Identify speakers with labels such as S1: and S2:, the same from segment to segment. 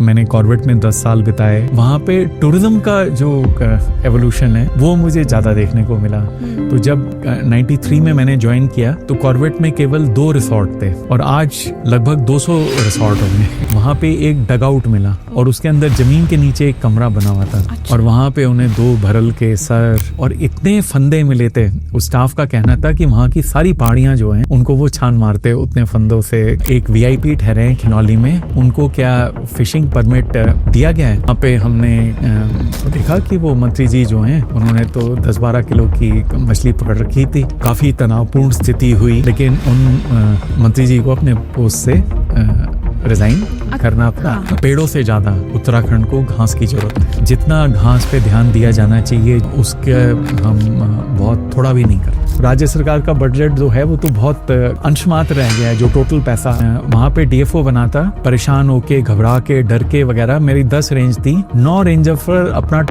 S1: मैंने कॉर्बेट में 10 साल बिताए। वहाँ पे टूरिज्म का जो एवोल्यूशन है वो मुझे ज़्यादा देखने को मिला। तो जब 93 में मैंने ज्वाइन किया तो कॉर्बेट में केवल 2 रिसोर्ट थे और आज लगभग 200 रिसोर्ट होंगे। वहाँ पे एक डगआउट मिला और उसके अंदर जमीन के नीचे एक कमरा बना हुआ था। अच्छा। और वहाँ पे उन्हें 2 भरल के सर और इतने फंदे मिले थे। उस स्टाफ का कहना था कि वहाँ की सारी पहाड़ियाँ जो हैं उनको वो छान मारते उतने फंदों से। एक VIP ठहरे हैं खिनौली में, उनको क्या फिशिंग परमिट दिया गया है। वहाँ पे हमने देखा कि वो मंत्री जी जो हैं उन्होंने तो 10-12 किलो की मछली पकड़ रखी थी। काफी तनावपूर्ण स्थिति हुई, लेकिन उन मंत्री जी को अपने पोस्ट से रिजाइन करना पड़ा। पेड़ों से ज्यादा उत्तराखंड को घास की जरूरत है। जितना घास पे ध्यान दिया जाना चाहिए उसके हम बहुत थोड़ा भी नहीं करते। राज्य सरकार का बजट जो है वो तो बहुत अंशमात्र रह गया है। जो टोटल पैसा वहाँ पे DFO बनाता, परेशान होके, घबरा के, डर के वगैरह, मेरी 10 रेंज थी, 9 रेंज ऑफर अपना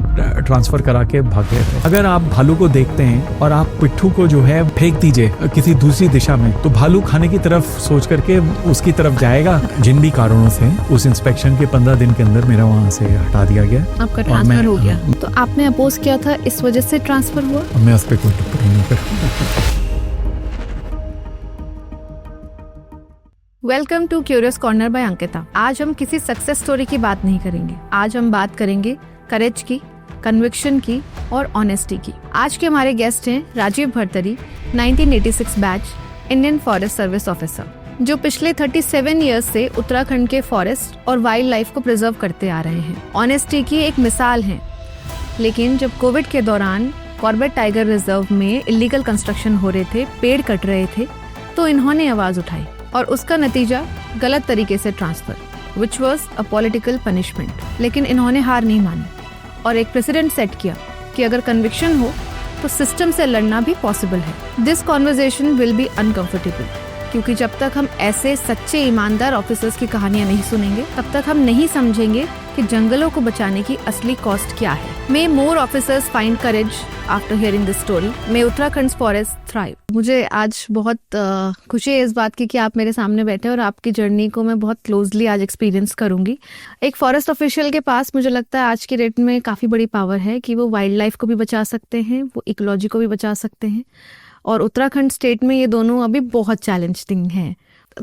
S1: ट्रांसफर करा के भाग गए थे। अगर आप भालू को देखते हैं और आप पिट्ठू को जो है फेंक दीजिए किसी दूसरी दिशा में, तो भालू खाने की तरफ सोच करके उसकी तरफ जाएगा। जिन भी कारणों से उस इंस्पेक्शन के 15 दिन के अंदर मेरा वहाँ से हटा दिया गया।
S2: आपका ट्रांसफर हो गया। तो आपने अपोज किया था, इस वजह से ट्रांसफर हुआ?
S1: मैं उस पर कोई टिप्पणी नहीं करूँगा।
S2: Welcome to curious corner by Ankita. आज हम किसी सक्सेस स्टोरी की बात नहीं करेंगे। आज हम बात करेंगे करेज की, कन्विक्शन की और ऑनेस्टी की। आज के हमारे गेस्ट हैं Rajiv Bhartari, 1986 batch, Indian forest service officer, जो पिछले 37 इयर्स से उत्तराखंड के फॉरेस्ट और वाइल्ड लाइफ को प्रिजर्व करते आ रहे हैं। ऑनेस्टी की एक मिसाल हैं। लेकिन जब कोविड के दौरान कॉर्बेट टाइगर रिजर्व में इलीगल कंस्ट्रक्शन हो रहे थे, पेड़ कट रहे थे, तो इन्होंने आवाज उठाई और उसका नतीजा गलत तरीके से transfer, which was a political punishment. लेकिन इन्होंने हार नहीं मानी और एक प्रेसिडेंट सेट किया कि अगर कन्विक्शन हो तो सिस्टम से लड़ना भी पॉसिबल है। This conversation will be uncomfortable, क्योंकि जब तक हम ऐसे सच्चे ईमानदार ऑफिसर्स की कहानियां नहीं सुनेंगे, तब तक हम नहीं समझेंगे कि जंगलों को बचाने की असली कॉस्ट क्या है। May more officers find courage after hearing this story. May Uttarakhand forest thrive. मुझे आज बहुत खुशी है इस बात की कि आप मेरे सामने बैठे और आपकी जर्नी को मैं बहुत क्लोजली आज एक्सपीरियंस करूंगी। एक फॉरेस्ट ऑफिशियल के पास मुझे लगता है आज की डेट में काफी बड़ी पावर है कि वो वाइल्ड लाइफ को भी बचा सकते हैं, वो इकोलॉजी को भी बचा सकते हैं। और उत्तराखंड स्टेट में ये दोनों अभी बहुत चैलेंजिंग हैं।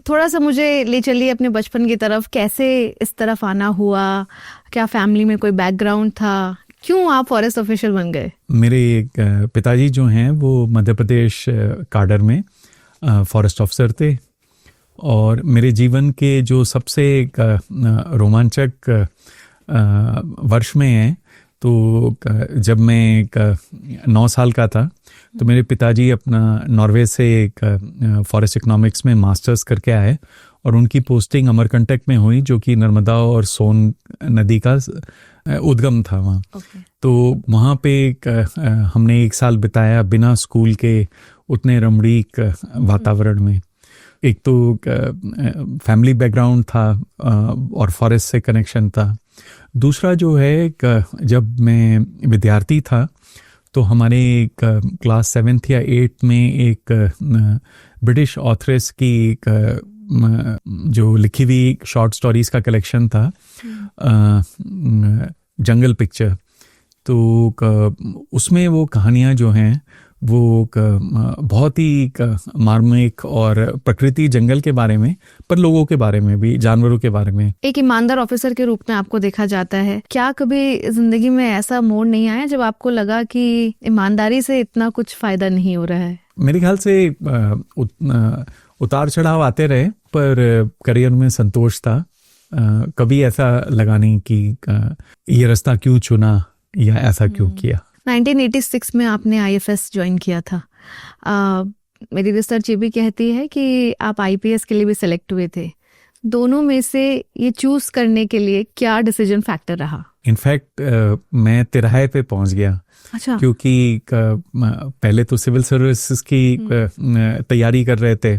S2: थोड़ा सा मुझे ले चलिए अपने बचपन की तरफ, कैसे इस तरफ आना हुआ, क्या फैमिली में कोई बैकग्राउंड था, क्यों आप फॉरेस्ट ऑफिशियल बन गए?
S1: मेरे पिताजी जो हैं वो मध्य प्रदेश काडर में फॉरेस्ट ऑफिसर थे और मेरे जीवन के जो सबसे रोमांचक वर्ष में है, तो जब मैं 9 साल का था तो मेरे पिताजी अपना नॉर्वे से एक फॉरेस्ट इकोनॉमिक्स में मास्टर्स करके आए और उनकी पोस्टिंग अमरकंटक में हुई, जो कि नर्मदा और सोन नदी का उद्गम था वहाँ। तो वहाँ पे हमने 1 साल बिताया बिना स्कूल के उतने रमणीक वातावरण में। एक तो फैमिली बैकग्राउंड था और फॉरेस्ट से कनेक्शन था। दूसरा जो है, जब मैं विद्यार्थी था तो हमारे क्लास 7th या 8th में एक ब्रिटिश ऑथरेस की जो लिखी हुई शॉर्ट स्टोरीज का कलेक्शन था, जंगल पिक्चर। तो उसमें वो कहानियाँ जो हैं वो बहुत ही मार्मिक और प्रकृति, जंगल के बारे में, पर लोगों के बारे में भी, जानवरों के बारे में।
S2: एक ईमानदार ऑफिसर के रूप में आपको देखा जाता है। क्या कभी जिंदगी में ऐसा मोड़ नहीं आया जब आपको लगा कि ईमानदारी से इतना कुछ फायदा नहीं हो रहा है?
S1: मेरे ख्याल से उतार चढ़ाव आते रहे, पर करियर में संतोष था। कभी ऐसा लगा नहीं कि ये रास्ता क्यों चुना या ऐसा क्यों किया।
S2: 1986 में आपने IFS ज्वाइन किया था। मेरी रिसर्च ये भी कहती है कि आप IPS के लिए भी सिलेक्ट हुए थे। दोनों में से ये चूज करने के लिए क्या डिसीजन फैक्टर रहा?
S1: इनफैक्ट मैं तिराहे पे पहुंच गया।
S2: अच्छा।
S1: क्योंकि पहले तो सिविल सर्विसेज की तैयारी कर रहे थे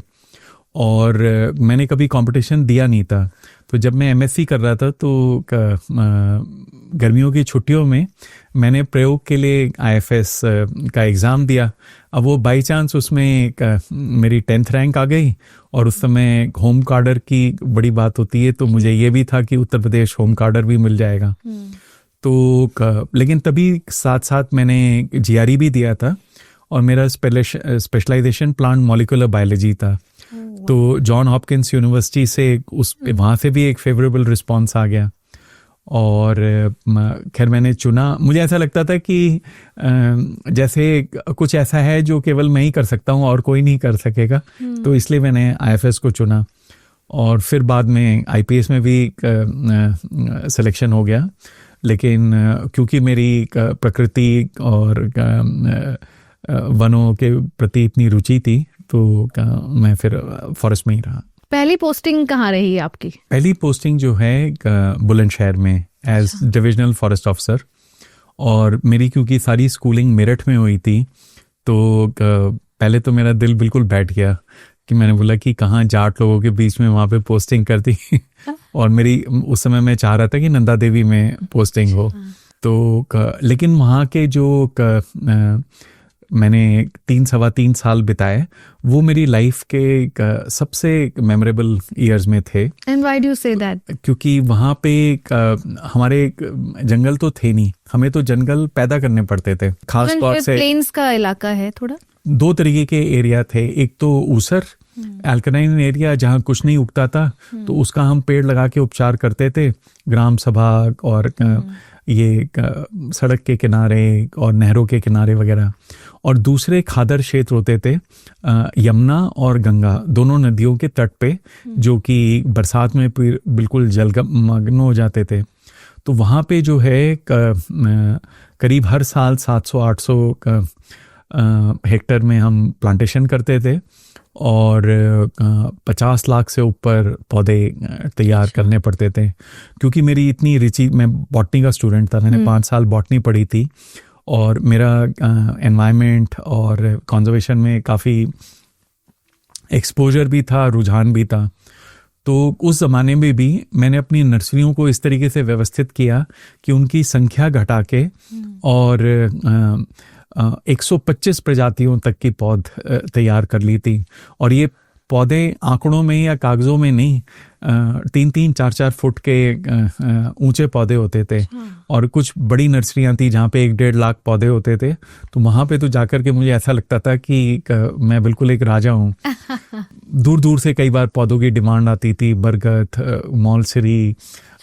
S1: और मैंने कभी कंपटीशन दिया नहीं था। तो जब मैं MSc कर रहा था तो गर्मियों की छुट्टियों में मैंने प्रयोग के लिए IFS का एग्ज़ाम दिया। अब वो बाई चांस उसमें मेरी 10th रैंक आ गई, और उस समय होम कार्डर की बड़ी बात होती है, तो मुझे ये भी था कि उत्तर प्रदेश होम कार्डर भी मिल जाएगा। तो लेकिन तभी साथ साथ मैंने GRE भी दिया था, और मेरा स्पेशलाइजेशन प्लांट मॉलिक्यूलर बायोलॉजी था। तो जॉन हॉपकिंस यूनिवर्सिटी से वहाँ से भी एक फेवरेबल रिस्पांस आ गया, और खैर मैंने चुना। मुझे ऐसा लगता था कि जैसे कुछ ऐसा है जो केवल मैं ही कर सकता हूँ और कोई नहीं कर सकेगा, तो इसलिए मैंने IFS को चुना, और फिर बाद में IPS में भी सिलेक्शन हो गया। लेकिन क्योंकि मेरी प्रकृति और वनों के प्रति इतनी रुचि थी, तो मैं फिर फॉरेस्ट में ही रहा।
S2: पहली पोस्टिंग कहाँ रही आपकी? पहली
S1: पोस्टिंग जो है बुलंदशहर में एज डिविजनल फॉरेस्ट ऑफिसर, और मेरी क्योंकि सारी स्कूलिंग मेरठ में हुई थी, तो पहले तो मेरा दिल बिल्कुल बैठ गया कि मैंने बोला कि कहाँ जाट लोगों के बीच में वहाँ पे पोस्टिंग कर दी। और मेरी उस समय मैं चाह रहा था कि नंदा देवी में पोस्टिंग हो। तो लेकिन वहाँ के जो मैंने 3-3.25 साल बिताए, वो मेरी लाइफ के सबसे मेमोरेबल ईयर्स में थे।
S2: And why do you say that?
S1: क्योंकि वहाँ पे हमारे जंगल तो थे नहीं, हमें तो जंगल पैदा करने पड़ते थे। खास तौर से
S2: प्लेन्स का इलाका है थोड़ा।
S1: 2 तरीके के एरिया थे, एक तो ऊसर एल्कलाइन एरिया जहाँ कुछ नहीं उगता था, तो उसका हम पेड़ लगा के उपचार करते थे, ग्राम सभा और ये सड़क के किनारे और नहरों के किनारे वगैरह। और दूसरे खादर क्षेत्र होते थे, यमुना और गंगा दोनों नदियों के तट पे, जो कि बरसात में बिल्कुल जलमग्न हो जाते थे। तो वहाँ पे जो है करीब हर साल 700-800 हेक्टेयर में हम प्लांटेशन करते थे, और 50 लाख से ऊपर पौधे तैयार करने पड़ते थे। क्योंकि मेरी इतनी रुचि, मैं बॉटनी का स्टूडेंट था, मैंने 5 साल बॉटनी पढ़ी थी, और मेरा एनवायरनमेंट और कंजर्वेशन में काफ़ी एक्सपोजर भी था, रुझान भी था। तो उस ज़माने में भी मैंने अपनी नर्सरियों को इस तरीके से व्यवस्थित किया कि उनकी संख्या घटा के और 125 प्रजातियों तक की पौध तैयार कर ली थी। और ये पौधे आंकड़ों में या कागज़ों में नहीं, 3-3, 4-4 फुट के ऊंचे पौधे होते थे। और कुछ बड़ी नर्सरियां थी जहाँ पे 1-1.5 लाख पौधे होते थे। तो वहाँ पे तो जाकर के मुझे ऐसा लगता था कि मैं बिल्कुल एक राजा हूँ। दूर दूर से कई बार पौधों की डिमांड आती थी, बरगद, मौलसरी,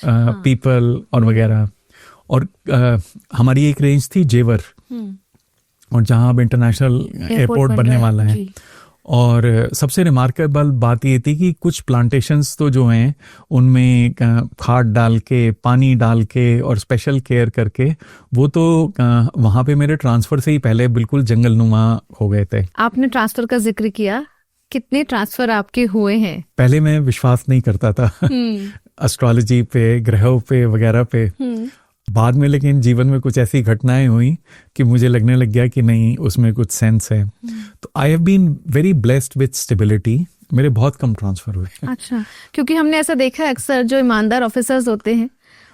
S1: पीपल और वगैरह। और हमारी एक रेंज थी जेवर, और जहाँ अब इंटरनेशनल एयरपोर्ट बनने वाला है। और सबसे रिमार्केबल बात ये थी कि कुछ प्लांटेशंस तो जो हैं उनमें खाद डाल के, पानी डाल के और स्पेशल केयर करके, वो तो वहाँ पे मेरे ट्रांसफ़र से ही पहले बिल्कुल जंगलनुमा हो गए थे।
S2: आपने ट्रांसफ़र का जिक्र किया, कितने ट्रांसफ़र आपके हुए हैं?
S1: पहले मैं विश्वास नहीं करता था एस्ट्रोलॉजी पे, ग्रहों पे वगैरह पे। बाद में लेकिन जीवन में कुछ ऐसी घटनाएं हुई कि मुझे लगने लग गया कि नहीं, उसमें कुछ सेंस है। तो I have been very blessed with stability. मेरे बहुत कम ट्रांसफर हुए।
S2: अच्छा, क्योंकि हमने ऐसा देखा है अक्सर जो ईमानदार ऑफिसर्स होते हैं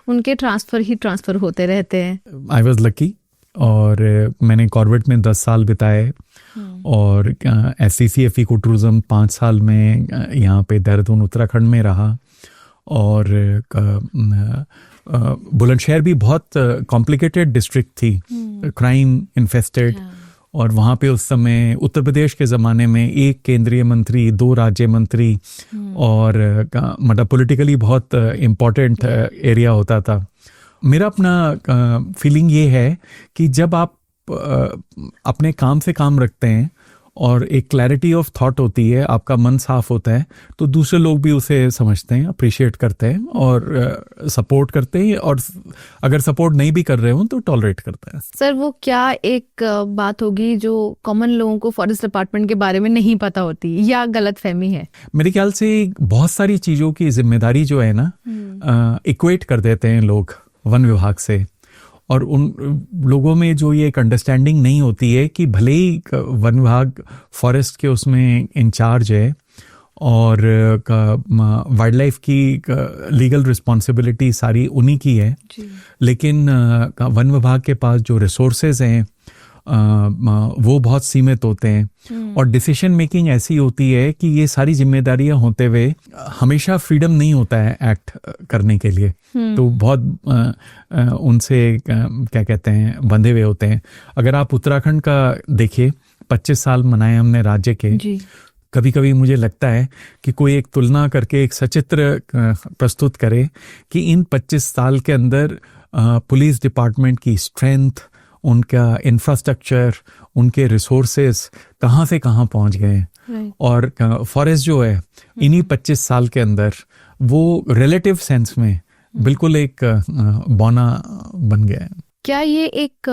S2: उनके ट्रांसफर होते रहते हैं।
S1: आई वॉज लकी, और मैंने कॉर्बेट में 10 साल बिताए, और SCCFE को टूरिज्म 5 साल में यहाँ पे देहरादून उत्तराखंड में रहा। और बुलंदशहर भी बहुत कॉम्प्लिकेटेड डिस्ट्रिक्ट थी, क्राइम इन्फेस्टेड। और वहाँ पे उस समय उत्तर प्रदेश के ज़माने में 1 केंद्रीय मंत्री, 2 राज्य मंत्री, और मतलब पॉलिटिकली बहुत इम्पोर्टेंट एरिया होता था। मेरा अपना फीलिंग ये है कि जब आप अपने काम से काम रखते हैं और एक क्लैरिटी ऑफ थॉट होती है, आपका मन साफ होता है, तो दूसरे लोग भी उसे समझते हैं, अप्रिशिएट करते हैं और सपोर्ट करते हैं, और अगर सपोर्ट नहीं भी कर रहे हो तो टॉलरेट करते हैं।
S2: सर, वो क्या एक बात होगी जो कॉमन लोगों को फॉरेस्ट डिपार्टमेंट के बारे में नहीं पता होती या गलतफहमी है?
S1: मेरे ख्याल से बहुत सारी चीज़ों की जिम्मेदारी जो है ना, इक्वेट कर देते हैं लोग वन विभाग से। और उन लोगों में जो ये एक अंडरस्टैंडिंग नहीं होती है कि भले ही वन विभाग फॉरेस्ट के उसमें इंचार्ज है और वाइल्ड लाइफ की लीगल रिस्पॉन्सिबिलिटी सारी उन्हीं की है। लेकिन वन विभाग के पास जो रिसोर्सेज हैं वो बहुत सीमित होते हैं और डिसीजन मेकिंग ऐसी होती है कि ये सारी जिम्मेदारियां होते हुए हमेशा फ्रीडम नहीं होता है एक्ट करने के लिए। तो बहुत उनसे क्या कहते हैं बंधे हुए होते हैं। अगर आप उत्तराखंड का देखिए, 25 साल मनाए हमने राज्य के। कभी कभी मुझे लगता है कि कोई एक तुलना करके एक सचित्र प्रस्तुत करे कि इन 25 साल के अंदर पुलिस डिपार्टमेंट की स्ट्रेंथ, उनका इंफ्रास्ट्रक्चर, उनके रिसोर्सेस कहाँ से कहाँ पहुँच गए। और फॉरेस्ट जो है इन्हीं 25 साल के अंदर वो रिलेटिव सेंस में बिल्कुल एक बौना बन गया है।
S2: क्या ये एक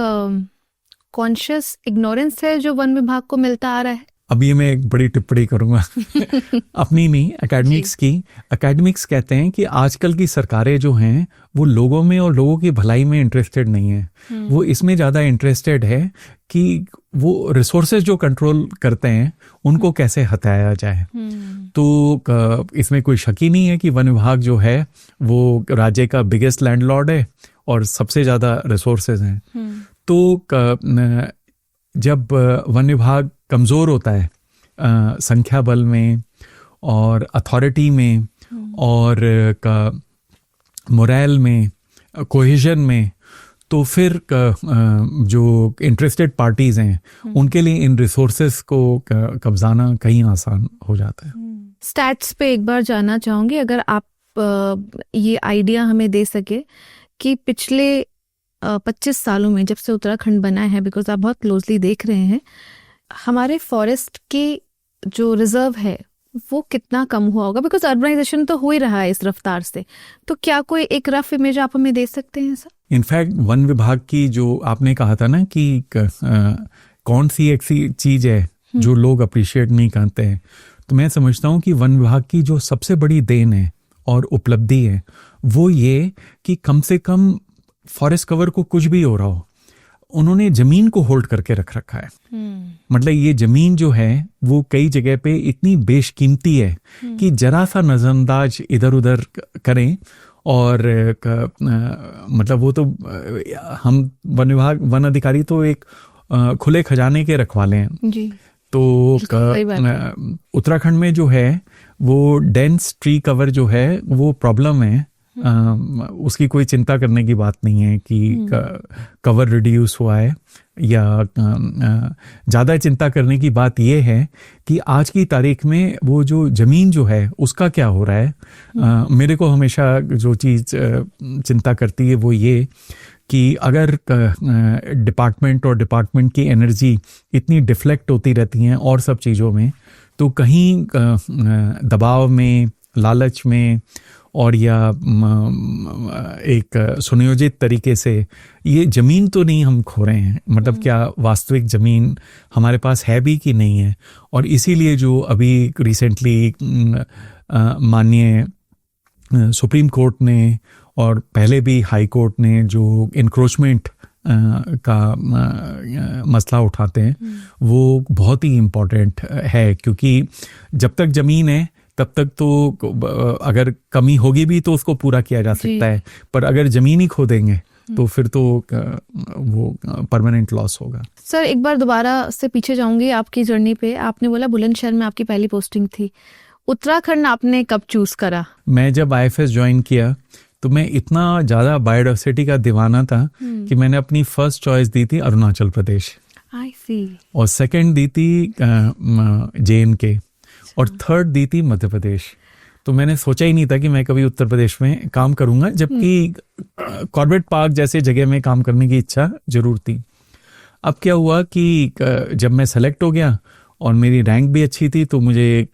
S2: कॉन्शियस इग्नोरेंस है जो वन विभाग को मिलता आ रहा है?
S1: अभी मैं एक बड़ी टिप्पणी करूंगा अपनी नहीं, एकेडमिक्स की। एकेडमिक्स कहते हैं कि आजकल की सरकारें जो हैं वो लोगों में और लोगों की भलाई में इंटरेस्टेड नहीं है। वो इसमें ज़्यादा इंटरेस्टेड है कि वो रिसोर्सेज जो कंट्रोल करते हैं उनको कैसे हटाया जाए। तो इसमें कोई शक ही नहीं है कि वन विभाग जो है वो राज्य का बिगेस्ट लैंडलॉर्ड है और सबसे ज़्यादा रिसोर्सेज हैं। तो जब वन विभाग कमज़ोर होता है संख्या बल में और अथॉरिटी में और मोरल में, कोहेजन में, तो फिर जो इंटरेस्टेड पार्टीज हैं उनके लिए इन रिसोर्सेस को कब्जाना कहीं आसान हो जाता है।
S2: स्टैट्स पे एक बार जानना चाहूँगी, अगर आप ये आइडिया हमें दे सके कि पिछले 25 सालों में जब से उत्तराखंड बना है, बिकॉज आप बहुत क्लोजली देख रहे हैं, हमारे फॉरेस्ट के जो रिजर्व है वो कितना कम हुआ होगा? बिकॉज अर्बनाइजेशन तो हो ही रहा है इस रफ्तार से। तो क्या कोई एक रफ इमेज आप हमें दे सकते हैं सर?
S1: इनफैक्ट वन विभाग की जो आपने कहा था ना कि कौन सी ऐसी चीज है जो लोग अप्रिशिएट नहीं करते हैं, तो मैं समझता हूँ कि वन विभाग की जो सबसे बड़ी देन है और उपलब्धि है वो ये कि कम से कम फॉरेस्ट कवर को कुछ भी हो रहा हो, उन्होंने जमीन को होल्ड करके रख रखा है। मतलब ये जमीन जो है वो कई जगह पे इतनी बेशकीमती है कि जरा सा नजरअंदाज इधर उधर करें और मतलब वो तो हम वन विभाग, वन अधिकारी तो एक खुले खजाने के रखवाले हैं जी। तो उत्तराखंड में जो है वो डेंस ट्री कवर जो है वो प्रॉब्लम है। उसकी कोई चिंता करने की बात नहीं है कि कवर रिड्यूस हुआ है, या ज़्यादा चिंता करने की बात यह है कि आज की तारीख में वो जो ज़मीन जो है उसका क्या हो रहा है। मेरे को हमेशा जो चीज़ चिंता करती है वो ये कि अगर डिपार्टमेंट और डिपार्टमेंट की एनर्जी इतनी डिफ्लेक्ट होती रहती हैं और सब चीज़ों में, तो कहीं दबाव में, लालच में और या एक सुनियोजित तरीके से ये ज़मीन तो नहीं हम खो रहे हैं, मतलब क्या वास्तविक ज़मीन हमारे पास है भी कि नहीं है। और इसीलिए जो अभी रिसेंटली माननीय सुप्रीम कोर्ट ने और पहले भी हाई कोर्ट ने जो इंक्रोचमेंट का मसला उठाते हैं वो बहुत ही इम्पोर्टेंट है, क्योंकि जब तक ज़मीन है तब तक तो अगर कमी होगी भी तो उसको पूरा किया जा सकता है, पर अगर ज़मीन ही खो देंगे तो फिर तो वो परमानेंट लॉस होगा।
S2: सर एक बार दोबारा से पीछे जाऊंगी आपकी जर्नी पे। आपने बोला बुलंदशहर में आपकी पहली पोस्टिंग थी, उत्तराखंड आपने कब चूज करा? मैं
S1: जब IFS ज्वाइन किया तो मैं इतना ज़्यादा बायोडाइवर्सिटी का दीवाना था कि मैंने अपनी फर्स्ट चॉइस दी थी अरुणाचल प्रदेश, और सेकंड दी थी JNK, और थर्ड दी थी मध्य प्रदेश। तो मैंने सोचा ही नहीं था कि मैं कभी उत्तर प्रदेश में काम करूंगा, जबकि कॉर्बेट पार्क जैसे जगह में काम करने की इच्छा जरूर थी। अब क्या हुआ कि जब मैं सेलेक्ट हो गया और मेरी रैंक भी अच्छी थी, तो मुझे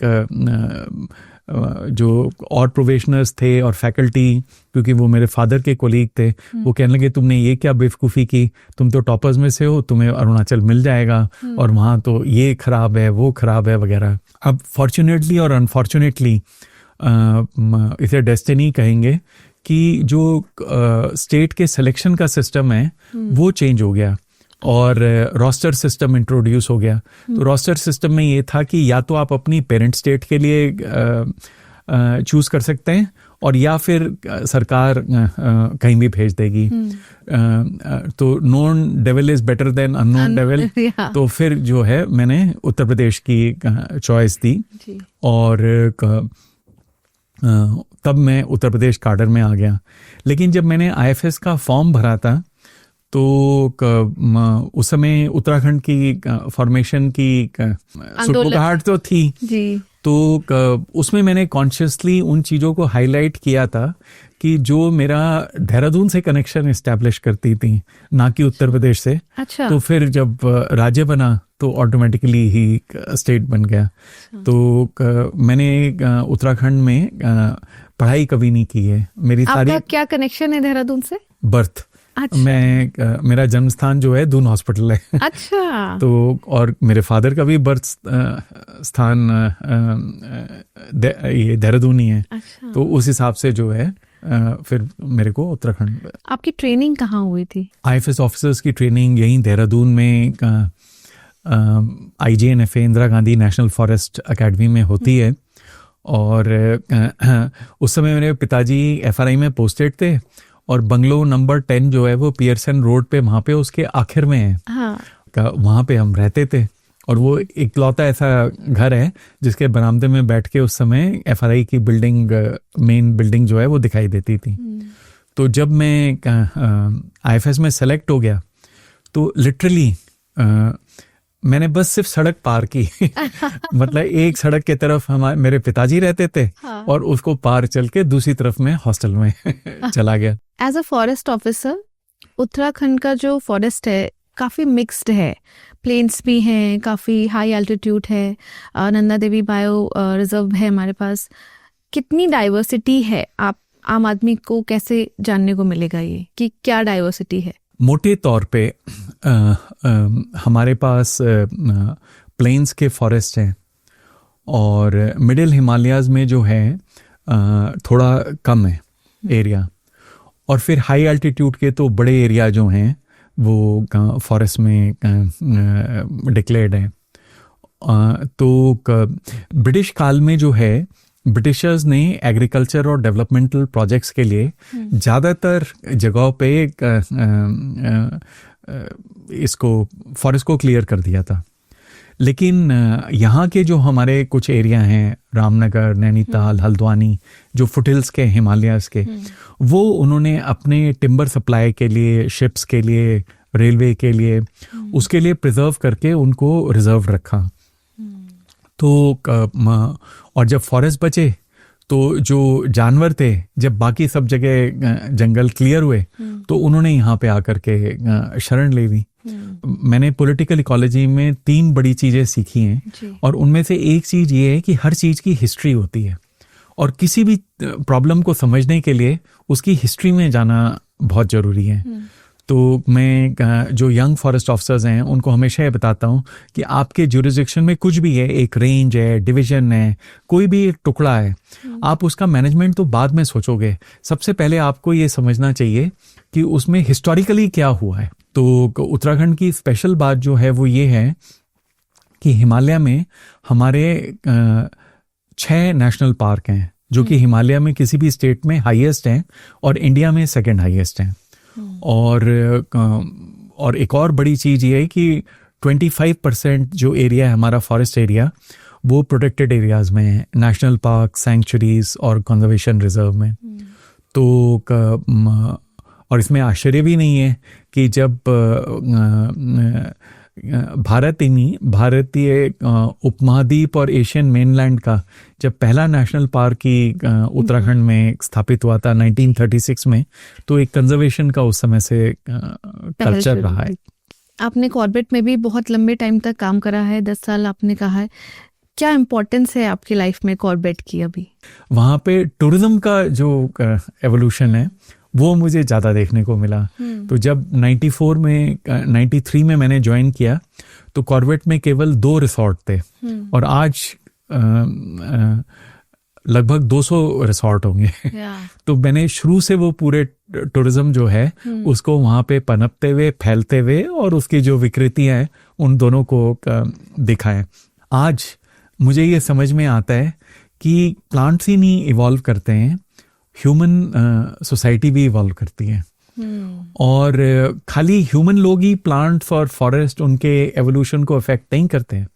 S1: जो और प्रोफेशनल्स थे और फैकल्टी, क्योंकि वो मेरे फादर के कोलीग थे, वो कहने लगे तुमने ये क्या बेवकूफ़ी की, तुम तो टॉपर्स में से हो, तुम्हें अरुणाचल मिल जाएगा और वहाँ तो ये खराब है वो खराब है वगैरह। अब फॉर्चुनेटली और अनफॉर्चुनेटली इसे डेस्टिनी कहेंगे कि जो स्टेट के सिलेक्शन का सिस्टम है वो चेंज हो गया। और रोस्टर सिस्टम इंट्रोड्यूस हो गया। तो रोस्टर सिस्टम में ये था कि या तो आप अपनी पेरेंट स्टेट के लिए चूज कर सकते हैं और या फिर सरकार कहीं भी भेज देगी। तो known devil is better than unknown devil. तो फिर जो है मैंने उत्तर प्रदेश की चॉइस दी और तब मैं उत्तर प्रदेश काडर में आ गया। लेकिन जब मैंने आईएफएस का फॉर्म भरा था तो उस समय उत्तराखंड की फॉर्मेशन की सुटबुकाहट तो थी
S2: जी।
S1: तो उसमें मैंने कॉन्शियसली उन चीज़ों को हाईलाइट किया था कि जो मेरा देहरादून से कनेक्शन एस्टैब्लिश करती थी, ना कि उत्तर प्रदेश से।
S2: अच्छा।
S1: तो फिर जब राज्य बना तो ऑटोमेटिकली ही स्टेट बन गया। तो मैंने उत्तराखंड में पढ़ाई कभी नहीं की है। मेरी सारी।
S2: आपका क्या कनेक्शन है देहरादून से?
S1: बर्थ।
S2: अच्छा।
S1: मेरा जन्म स्थान जो है दून हॉस्पिटल है।
S2: अच्छा।
S1: तो और मेरे फादर का भी बर्थ स्थान ये देहरादून ही है। अच्छा। तो उस हिसाब से जो है फिर मेरे को उत्तराखंड।
S2: आपकी ट्रेनिंग कहाँ हुई थी?
S1: आईएफएस ऑफिसर्स की ट्रेनिंग यहीं देहरादून में IGNFA Indira Gandhi national forest academy में होती है। और उस समय मेरे पिताजी FRI में पोस्टेड थे और बंगलो नंबर 10 जो है वो पियर्सन रोड पे वहाँ पे उसके आखिर में है।
S2: हाँ।
S1: वहाँ पे हम रहते थे और वो इकलौता ऐसा घर है जिसके बरामदे में बैठ के उस समय FRI की बिल्डिंग, मेन बिल्डिंग जो है वो दिखाई देती थी। तो जब मैं IFS में सेलेक्ट हो गया तो लिटरली मैंने बस सिर्फ सड़क पार की। मतलब एक सड़क के तरफ मेरे पिताजी रहते थे। हाँ। और उसको पार चल के दूसरी तरफ में हॉस्टल में चला गया।
S2: As a forest officer Uttarakhand का जो फॉरेस्ट है काफ़ी मिक्स्ड है, प्लेन्स भी हैं, काफ़ी हाई एल्टीट्यूड है, नंदा देवी बायो रिजर्व है हमारे पास। कितनी डाइवर्सिटी है, आप आम आदमी को कैसे जानने को मिलेगा ये कि क्या डाइवर्सिटी है?
S1: मोटे तौर पे हमारे पास प्लेन्स के फॉरेस्ट हैं और मिडिल हिमालयाज में जो है थोड़ा कम है एरिया, और फिर हाई एल्टीट्यूड के तो बड़े एरिया जो हैं वो फॉरेस्ट में डिक्लेयर्ड हैं। तो ब्रिटिश काल में जो है ब्रिटिशर्स ने एग्रीकल्चर और डेवलपमेंटल प्रोजेक्ट्स के लिए ज़्यादातर जगहों पे इसको फॉरेस्ट को क्लियर कर दिया था। लेकिन यहाँ के जो हमारे कुछ एरिया हैं, रामनगर, नैनीताल, हल्द्वानी, जो फुटहिल्स के हिमालयाज के, वो उन्होंने अपने टिम्बर सप्लाई के लिए, शिप्स के लिए, रेलवे के लिए, उसके लिए प्रिजर्व करके उनको रिजर्व रखा। तो और जब फॉरेस्ट बचे तो जो जानवर थे, जब बाकी सब जगह जंगल क्लियर हुए तो उन्होंने यहाँ पे आकर के शरण ले ली। मैंने पॉलिटिकल इकोलॉजी में 3 बड़ी चीज़ें सीखी हैं और उनमें से एक चीज़ ये है कि हर चीज़ की हिस्ट्री होती है और किसी भी प्रॉब्लम को समझने के लिए उसकी हिस्ट्री में जाना बहुत ज़रूरी है। तो मैं जो यंग फॉरेस्ट ऑफिसर्स हैं उनको हमेशा ये बताता हूँ कि आपके ज्यूरिसडिक्शन में कुछ भी है, एक रेंज है, डिवीजन है, कोई भी एक टुकड़ा है, आप उसका मैनेजमेंट तो बाद में सोचोगे। सबसे पहले आपको ये समझना चाहिए कि उसमें हिस्टोरिकली क्या हुआ है। तो उत्तराखंड की स्पेशल बात जो है वो ये है कि हिमालय में हमारे 6 नेशनल पार्क हैं जो कि हिमालय में किसी भी स्टेट में हाईएस्ट हैं और इंडिया में सेकंड हाईएस्ट हैं। और एक और बड़ी चीज़ ये है कि 25% जो एरिया है हमारा फॉरेस्ट एरिया वो प्रोटेक्टेड एरियाज में है, नेशनल पार्क, सैंक्चुरीज और कंजर्वेशन रिजर्व में। तो और इसमें आश्चर्य भी नहीं है कि जब भारतीय उपमहाद्वीप और एशियन मेनलैंड का जब पहला नेशनल पार्क की उत्तराखंड में स्थापित हुआ था 1936 में, तो एक कंजर्वेशन का उस समय से कल्चर रहा है।
S2: आपने कॉर्बेट में भी बहुत लंबे टाइम तक काम करा है, 10 साल आपने कहा है। क्या इम्पोर्टेंस है आपकी लाइफ में कॉर्बेट की अभी? वहाँ
S1: पे टूरिज्म का जो एवोल्यूशन है वो मुझे ज़्यादा देखने को मिला। तो जब 93 में मैंने ज्वाइन किया तो कॉर्बेट में केवल 2 रिसोर्ट थे और आज लगभग 200 रिसोर्ट होंगे। तो मैंने शुरू से वो पूरे टूरिज्म जो है उसको वहाँ पे पनपते हुए, फैलते हुए और उसकी जो विकृतियाँ हैं उन दोनों को देखा है। आज मुझे ये समझ में आता है कि प्लांट्स ही नहीं इवॉल्व करते हैं, ह्यूमन सोसाइटी भी इवॉल्व करती है। और खाली ह्यूमन लोग ही प्लांट्स और फॉरेस्ट उनके एवोल्यूशन को अफेक्ट नहीं करते हैं।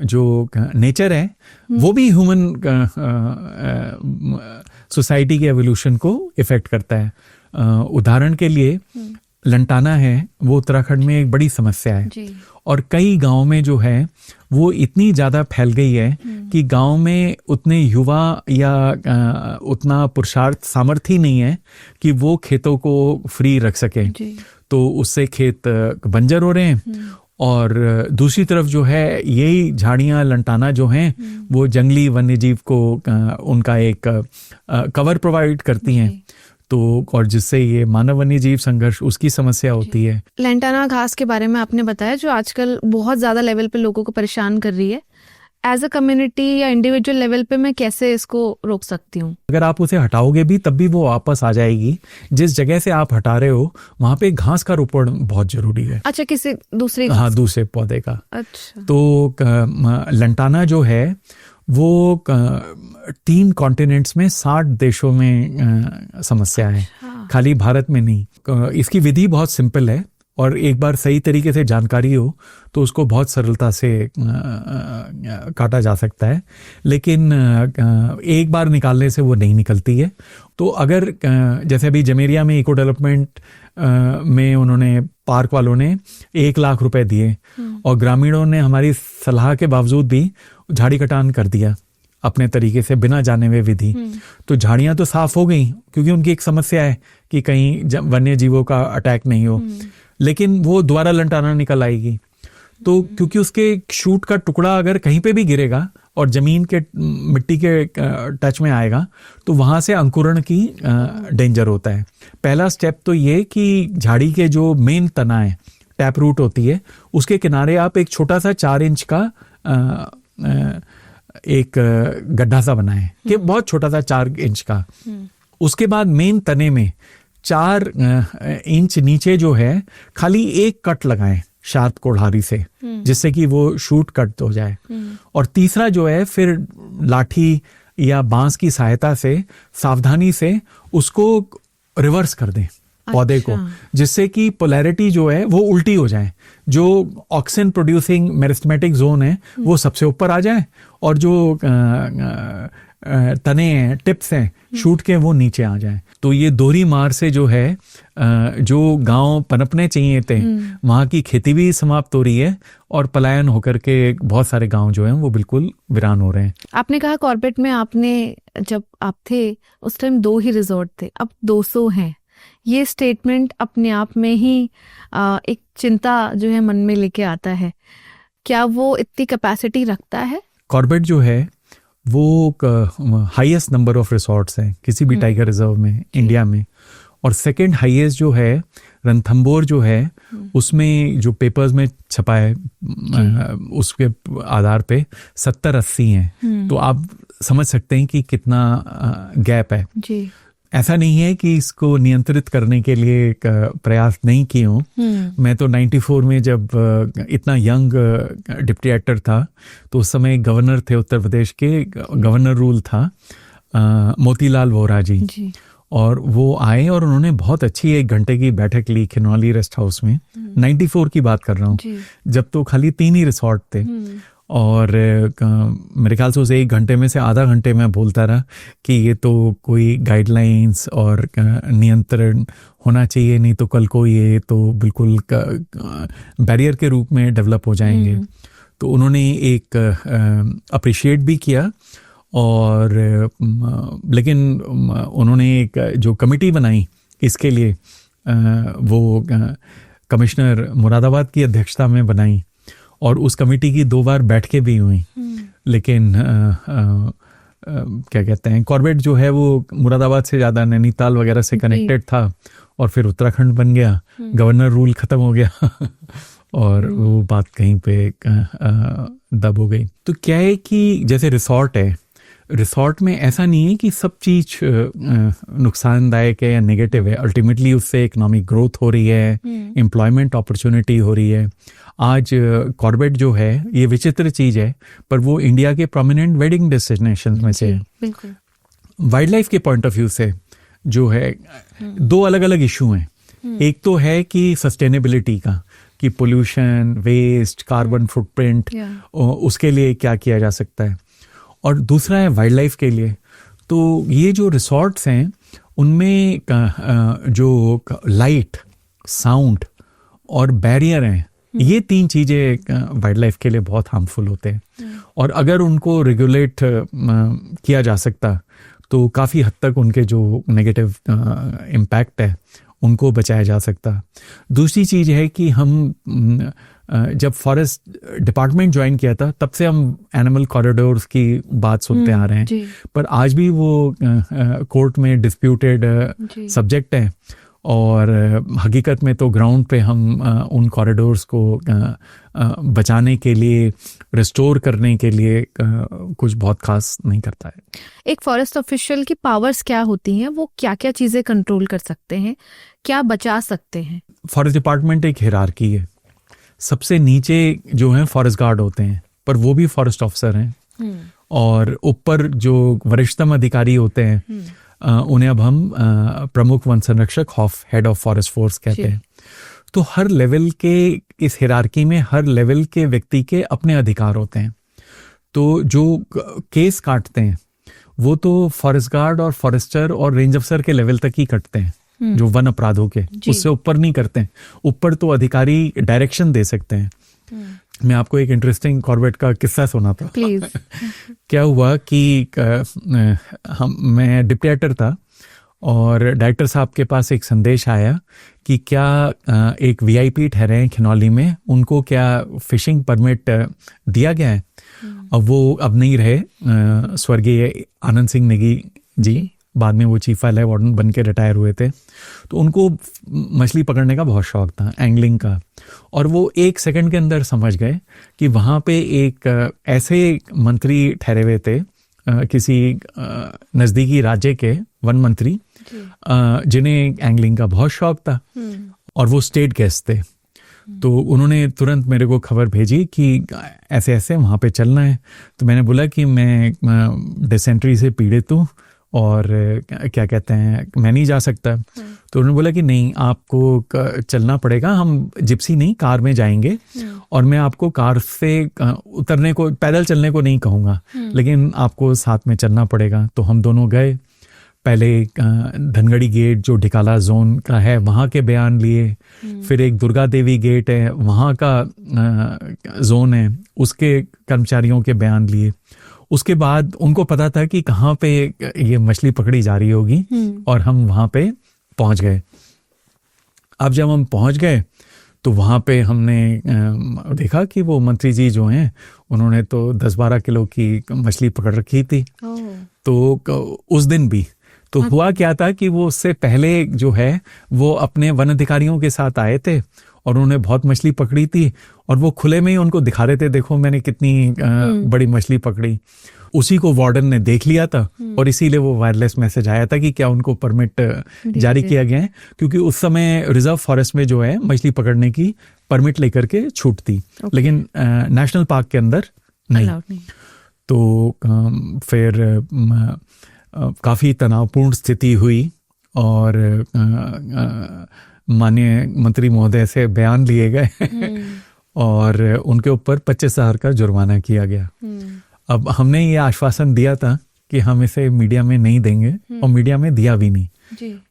S1: जो नेचर है वो भी ह्यूमन सोसाइटी के एवोल्यूशन को इफेक्ट करता है। उदाहरण के लिए लंटाना है, वो उत्तराखंड में एक बड़ी समस्या है जी। और कई गांव में जो है वो इतनी ज़्यादा फैल गई है कि गांव में उतने युवा या उतना पुरुषार्थ सामर्थ्य नहीं है कि वो खेतों को फ्री रख सके। तो उससे खेत बंजर हो रहे हैं। और दूसरी तरफ जो है यही झाड़ियाँ लंटाना जो हैं वो जंगली वन्य जीव को उनका एक कवर प्रोवाइड करती हैं। तो और जिससे ये मानव वन्य जीव संघर्ष उसकी समस्या होती है।
S2: लंटाना घास के बारे में आपने बताया जो आजकल बहुत ज्यादा लेवल पे लोगों को परेशान कर रही है। एज अ कम्युनिटी या इंडिविजुअल लेवल पे मैं कैसे इसको रोक सकती हूँ? अगर
S1: आप उसे हटाओगे भी तब भी वो वापस आ जाएगी। जिस जगह से आप हटा रहे हो वहां पे घास का रोपण बहुत जरूरी है।
S2: अच्छा, किसी दूसरी
S1: दूसरे पौधे का।
S2: अच्छा।
S1: तो लंटाना जो है वो 3 कॉन्टिनेंट्स में 60 देशों में समस्या है। खाली भारत में नहीं। इसकी विधि बहुत सिंपल है और एक बार सही तरीके से जानकारी हो तो उसको बहुत सरलता से काटा जा सकता है। लेकिन एक बार निकालने से वो नहीं निकलती है। तो अगर जैसे अभी जमेरिया में इको डेवलपमेंट में उन्होंने पार्क वालों ने 1 लाख रुपए दिए और ग्रामीणों ने हमारी सलाह के बावजूद भी झाड़ी कटान कर दिया अपने तरीके से बिना जाने हुए विधि। तो झाड़ियां तो साफ हो गई क्योंकि उनकी एक समस्या है कि कहीं वन्य जीवों का अटैक नहीं हो, लेकिन वो दोबारा लंटाना निकल आएगी। तो क्योंकि उसके शूट का टुकड़ा अगर कहीं पे भी गिरेगा और जमीन के मिट्टी के टच में आएगा तो वहां से अंकुरण की डेंजर होता है। पहला स्टेप तो ये कि झाड़ी के जो मेन तना है, टैप रूट होती है, उसके किनारे आप एक छोटा सा 4 इंच का एक गड्ढा सा बनाएं कि बहुत छोटा सा 4 इंच का। उसके बाद मेन तने में 4 इंच नीचे जो है खाली एक कट लगाएं शार्प कोढ़ारी से, जिससे कि वो शूट कट हो जाए। और तीसरा जो है फिर लाठी या बांस की सहायता से सावधानी से उसको रिवर्स कर दें पौधे को, जिससे कि पोलैरिटी जो है वो उल्टी हो जाए। जो ऑक्सीजन प्रोड्यूसिंग मेरिस्टेमेटिक जोन है वो सबसे ऊपर आ जाए और जो तने हैं, टिप्स हैं शूट के, वो नीचे आ जाए। तो ये दोहरी मार से जो है जो गांव पनपने चाहिए थे वहां की खेती भी समाप्त हो रही है और पलायन होकर के बहुत सारे गांव जो हैं वो बिल्कुल वीरान हो रहे हैं।
S2: आपने कहा कॉर्बेट में आपने जब आप थे उस टाइम 2 ही रिजॉर्ट थे, अब 200 हैं। ये स्टेटमेंट अपने आप में ही एक चिंता जो है मन में लेके आता है। क्या वो इतनी कैपेसिटी रखता है?
S1: कॉर्बेट जो है वो हाईएस्ट नंबर ऑफ रिसोर्ट्स हैं किसी भी टाइगर रिजर्व में इंडिया में, और सेकंड हाईएस्ट जो है रणथंभौर जो है उसमें जो पेपर्स में छपा है उसके आधार पे 70-80 हैं। तो आप समझ सकते हैं कि कितना गैप है जी। ऐसा नहीं है कि इसको नियंत्रित करने के लिए एक प्रयास नहीं किए हों। मैं तो 94 में जब इतना यंग डिप्टी डायरेक्टर था तो उस समय गवर्नर थे उत्तर प्रदेश के, गवर्नर रूल था मोतीलाल वोरा जी। और वो आए और उन्होंने बहुत अच्छी 1 घंटे की बैठक ली खिनौली रेस्ट हाउस में। 94 की बात कर रहा हूँ, जब तो खाली 3 ही रिसोर्ट थे। और मेरे ख्याल से उस 1 घंटे में से आधा घंटे में बोलता रहा कि ये तो कोई गाइडलाइंस और नियंत्रण होना चाहिए, नहीं तो कल को ये तो बिल्कुल बैरियर के रूप में डेवलप हो जाएंगे। तो उन्होंने एक अप्रिशिएट भी किया और लेकिन उन्होंने एक जो कमेटी बनाई इसके लिए वो कमिश्नर मुरादाबाद की अध्यक्षता में बनाई और उस कमेटी की 2 बार बैठकें भी हुई। लेकिन क्या कहते हैं, कॉर्बेट जो है वो मुरादाबाद से ज़्यादा नैनीताल वगैरह से कनेक्टेड था और फिर उत्तराखंड बन गया, गवर्नर रूल ख़त्म हो गया और वो बात कहीं पे दब हो गई। तो क्या है कि जैसे रिसोर्ट है, रिसोर्ट में ऐसा नहीं है कि सब चीज नुकसानदायक है या नेगेटिव है। अल्टीमेटली उससे इकोनॉमिक ग्रोथ हो रही है, एम्प्लॉयमेंट अपॉर्चुनिटी हो रही है। आज कॉर्बेट जो है ये विचित्र चीज है, पर वो इंडिया के प्रोमिनेंट वेडिंग डेस्टिनेशन में से है। वाइल्ड लाइफ के पॉइंट ऑफ व्यू से जो है दो अलग अलग इशू हैं। एक तो है कि सस्टेनेबिलिटी का, कि पोल्यूशन, वेस्ट, कार्बन फुटप्रिंट, उसके लिए क्या किया जा सकता है, और दूसरा है वाइल्ड लाइफ के लिए। तो ये जो रिसॉर्ट्स हैं उनमें जो लाइट, साउंड और बैरियर हैं, ये तीन चीजें वाइल्ड लाइफ के लिए बहुत हार्मफुल होते हैं। और अगर उनको रेगुलेट किया जा सकता तो काफ़ी हद तक उनके जो नेगेटिव इम्पैक्ट है उनको बचाया जा सकता। दूसरी चीज़ है कि हम जब फॉरेस्ट डिपार्टमेंट ज्वाइन किया था तब से हम एनिमल कॉरिडोर्स की बात सुनते आ रहे हैं, पर आज भी वो कोर्ट में डिस्प्यूटेड सब्जेक्ट है। और हकीकत में तो ग्राउंड पे हम उन कॉरिडोर्स को बचाने के लिए, रिस्टोर करने के लिए कुछ बहुत खास नहीं करता है।
S2: एक फॉरेस्ट ऑफिशियल की पावर्स क्या होती हैं? वो क्या क्या चीज़ें कंट्रोल कर सकते हैं, क्या बचा सकते हैं? फॉरेस्ट
S1: डिपार्टमेंट एक हिरार्की है। सबसे नीचे जो है फॉरेस्ट गार्ड होते हैं, पर वो भी फॉरेस्ट ऑफिसर हैं। और ऊपर जो वरिष्ठतम अधिकारी होते हैं उन्हें अब हम प्रमुख वन संरक्षक, हेड ऑफ फॉरेस्ट फोर्स कहते हैं। तो हर लेवल के, इस हिरार्की में हर लेवल के व्यक्ति के अपने अधिकार होते हैं। तो जो केस काटते हैं वो तो फॉरेस्ट गार्ड और फॉरेस्टर और रेंज अफसर के लेवल तक ही कटते हैं, जो वन अपराधों के, उससे ऊपर नहीं करते हैं। ऊपर तो अधिकारी डायरेक्शन दे सकते हैं। मैं आपको एक इंटरेस्टिंग कॉर्बेट का किस्सा सुनाता हूँ।
S2: प्लीज।
S1: क्या हुआ कि मैं डिप्टी था और डायरेक्टर साहब के पास एक संदेश आया कि क्या एक वीआईपी ठहरे हैं खिनौली में, उनको क्या फिशिंग परमिट दिया गया है। अब वो अब नहीं रहे, स्वर्गीय आनंद सिंह नेगी जी, बाद में वो चीफ वाइल्ड लाइफ वार्डन बन के रिटायर हुए थे। तो उनको मछली पकड़ने का बहुत शौक था, एंगलिंग का, और वो 1 सेकंड के अंदर समझ गए कि वहाँ पे एक ऐसे मंत्री ठहरे हुए थे, किसी नज़दीकी राज्य के वन मंत्री, जिन्हें एंगलिंग का बहुत शौक था और वो स्टेट गेस्ट थे। तो उन्होंने तुरंत मेरे को खबर भेजी कि ऐसे ऐसे वहाँ पे चलना है। तो मैंने बोला कि मैं डिसेंट्री से पीड़ित हूँ और क्या कहते हैं, मैं नहीं जा सकता। तो उन्होंने बोला कि नहीं, आपको चलना पड़ेगा, हम जिप्सी नहीं कार में जाएंगे और मैं आपको कार से उतरने को, पैदल चलने को नहीं कहूँगा, लेकिन आपको साथ में चलना पड़ेगा। तो हम दोनों गए, पहले धनगढ़ी गेट जो ढिकाला जोन का है वहाँ के बयान लिए, फिर एक दुर्गा देवी गेट है वहाँ का जोन है उसके कर्मचारियों के बयान लिए। उसके बाद उनको पता था कि कहाँ पे ये मछली पकड़ी जा रही होगी और हम वहाँ पे पहुँच गए। अब जब हम पहुँच गए तो वहाँ पे हमने देखा कि वो मंत्री जी जो हैं उन्होंने तो 10-12 किलो की मछली पकड़ रखी थी। तो उस दिन भी तो हुआ क्या था कि वो उससे पहले जो है वो अपने वन अधिकारियों के साथ आए थे और उन्होंने बहुत मछली पकड़ी थी और वो खुले में ही उनको दिखा रहे थे, देखो मैंने कितनी बड़ी मछली पकड़ी। उसी को वार्डन ने देख लिया था और इसीलिए वो वायरलेस मैसेज आया था कि क्या उनको परमिट जारी किया गया है, क्योंकि उस समय रिजर्व फॉरेस्ट में जो है मछली पकड़ने की परमिट लेकर के छूट थी, लेकिन नेशनल पार्क के अंदर नहीं। तो फिर काफ़ी तनावपूर्ण स्थिति हुई और माननीय मंत्री महोदय से बयान लिए गए और उनके ऊपर 25,000 का जुर्माना किया गया। अब हमने ये आश्वासन दिया था कि हम इसे मीडिया में नहीं देंगे और मीडिया में दिया भी नहीं,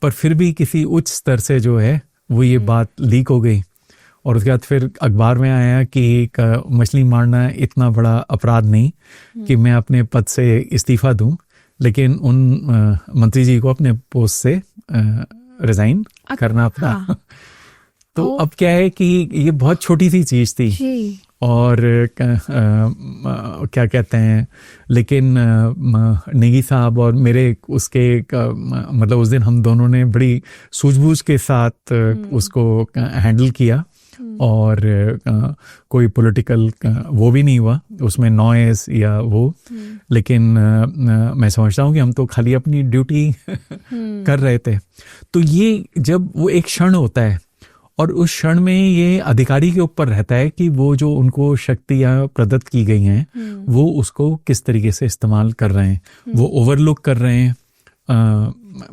S1: पर फिर भी किसी उच्च स्तर से जो है वो ये बात लीक हो गई और उसके बाद फिर अखबार में आया कि मछली मारना इतना बड़ा अपराध नहीं कि मैं अपने पद से इस्तीफा दूं, लेकिन उन मंत्री जी को अपने पोस्ट से रिजाइन करना पड़ा। तो अब क्या है कि ये बहुत छोटी सी चीज थी और क्या कहते हैं, लेकिन नेगी साहब और मेरे उसके मतलब उस दिन हम दोनों ने बड़ी सूझबूझ के साथ उसको हैंडल किया और कोई पॉलिटिकल वो भी नहीं हुआ उसमें, नॉइस या वो। लेकिन मैं समझता हूँ कि हम तो खाली अपनी ड्यूटी कर रहे थे। तो ये जब वो एक क्षण होता है और उस क्षण में ये अधिकारी के ऊपर रहता है कि वो जो उनको शक्तियाँ प्रदत्त की गई हैं वो उसको किस तरीके से इस्तेमाल कर रहे हैं, वो ओवरलुक कर रहे हैं,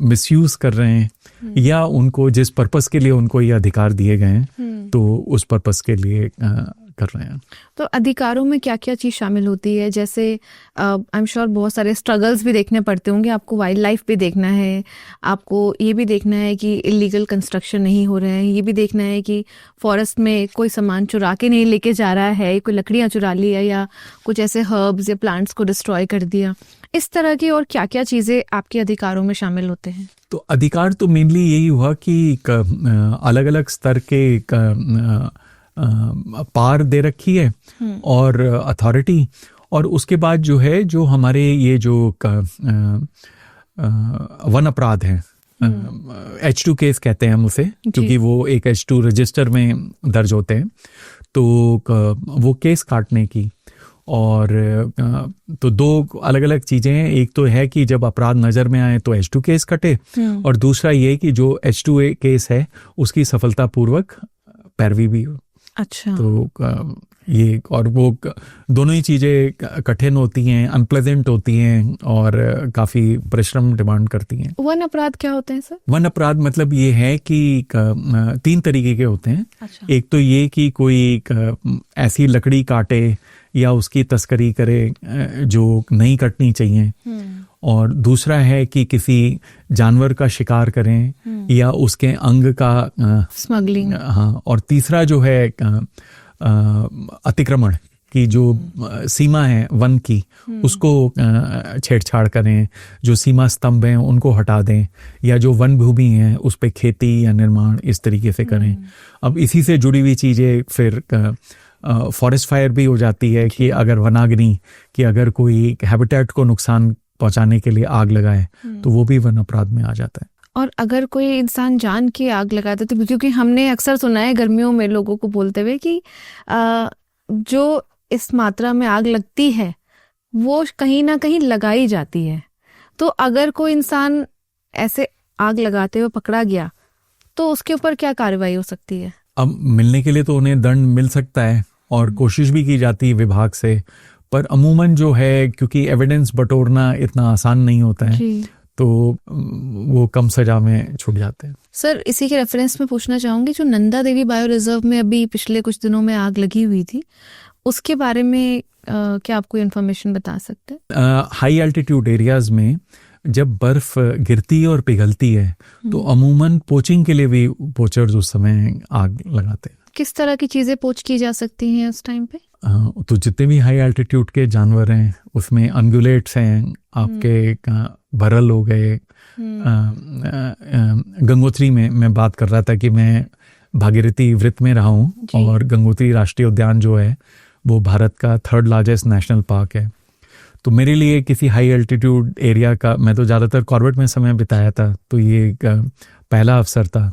S1: मिसयूज कर रहे हैं, या उनको जिस पर्पस के लिए उनको ये अधिकार दिए गए हैं तो उस पर्पस के लिए कर रहे हैं।
S2: तो अधिकारों में क्या क्या चीज़ शामिल होती है? जैसे आई एम श्योर बहुत सारे स्ट्रगल्स भी देखने पड़ते होंगे आपको, वाइल्ड लाइफ भी देखना है, आपको ये भी देखना है कि इलीगल कंस्ट्रक्शन नहीं हो रहे हैं, ये भी देखना है कि फॉरेस्ट में कोई सामान चुरा के नहीं लेके जा रहा है, कोई लकड़ियाँ चुरा ली है या कुछ ऐसे हर्ब्स या प्लांट्स को डिस्ट्रॉय कर दिया, इस तरह की और क्या क्या चीज़ें आपके अधिकारों में शामिल होते हैं?
S1: तो अधिकार तो मेनली यही हुआ कि अलग अलग स्तर के पार दे रखी है और अथॉरिटी, और उसके बाद जो है जो हमारे ये जो वन अपराध है, H2 केस कहते हैं हम उसे, क्योंकि वो एक H2 रजिस्टर में दर्ज होते हैं, तो वो केस काटने की। और तो दो अलग अलग चीजें हैं, एक तो है कि जब अपराध नजर में आए तो H2 केस कटे, और दूसरा ये कि जो H2 केस है उसकी सफलतापूर्वक पैरवी भी हो।
S2: अच्छा।
S1: तो ये और वो दोनों ही चीजें कठिन होती हैं, अनप्लेजेंट होती हैं और काफी परिश्रम डिमांड करती हैं।
S2: वन अपराध क्या होते हैं सर?
S1: वन अपराध मतलब ये है कि 3 तरीके के होते हैं।
S2: अच्छा।
S1: एक तो ये कि कोई ऐसी लकड़ी काटे या उसकी तस्करी करे जो नहीं कटनी चाहिए, और दूसरा है कि किसी जानवर का शिकार करें या उसके अंग का
S2: स्मगलिंग।
S1: हाँ, और तीसरा जो है अतिक्रमण की जो सीमा है वन की उसको छेड़छाड़ करें, जो सीमा स्तंभ हैं उनको हटा दें, या जो वन भूमि है उस पे खेती या निर्माण इस तरीके से करें। अब इसी से जुड़ी हुई चीजें फिर फॉरेस्ट फायर भी हो जाती है कि अगर वनाग्नि कि अगर कोई हैबिटेट को नुकसान पहुंचाने के लिए आग लगाए तो वो भी वन अपराध में आ जाता है।
S2: और अगर कोई इंसान जान के आग लगाता है, तो क्योंकि हमने अक्सर सुना है गर्मियों में लोगों को बोलते हुए कि जो इस मात्रा में आग लगती है वो कहीं ना कहीं लगाई जाती है, तो अगर कोई इंसान ऐसे आग लगाते हुए पकड़ा गया तो उसके ऊपर क्या कार्रवाई हो सकती है?
S1: अब मिलने के लिए तो उन्हें दंड मिल सकता है और कोशिश भी की जाती है विभाग से, पर अमूमन जो है क्योंकि एविडेंस बटोरना इतना आसान नहीं होता है तो वो कम सजा में छूट जाते हैं।
S2: सर, इसी के रेफरेंस में पूछना चाहूंगी, जो नंदा देवी बायो रिजर्व में अभी पिछले कुछ दिनों में आग लगी हुई थी, उसके बारे में क्या आप कोई इन्फॉर्मेशन बता सकते हैं?
S1: हाई एल्टीट्यूड एरियाज में जब बर्फ गिरती है और पिघलती है तो अमूमन पोचिंग के लिए भी पोचर्स उस समय आग लगाते हैं।
S2: किस तरह की चीजें पोच की जा सकती हैं उस टाइम पे?
S1: तो जितने भी हाई एल्टीट्यूड के जानवर हैं उसमें अनगुलेट्स हैं, आपके बरल हो गए, गंगोत्री में मैं बात कर रहा था कि मैं भागीरथी वृत्त में रहा हूँ, और गंगोत्री राष्ट्रीय उद्यान जो है वो भारत का 3rd लार्जेस्ट नेशनल पार्क है। तो मेरे लिए किसी हाई एल्टीट्यूड एरिया का, मैं तो ज़्यादातर कॉर्बेट में समय बिताया था, तो ये पहला अवसर था।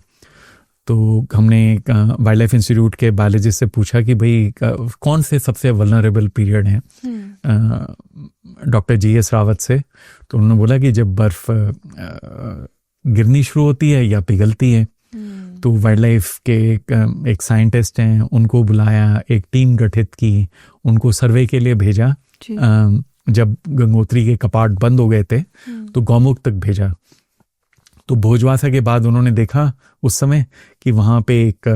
S1: तो हमने वाइल्ड लाइफ इंस्टीट्यूट के बायोलॉजिस्ट से पूछा कि भाई कौन से सबसे वल्नरेबल पीरियड हैं डॉक्टर GS रावत से, तो उन्होंने बोला कि जब बर्फ गिरनी शुरू होती है या पिघलती है। तो वाइल्ड लाइफ के एक साइंटिस्ट हैं, उनको बुलाया, एक टीम गठित की, उनको सर्वे के लिए भेजा। जब गंगोत्री के कपाट बंद हो गए थे तो गौमुख तक भेजा। तो भोजवासा के बाद उन्होंने देखा उस समय कि वहाँ पे एक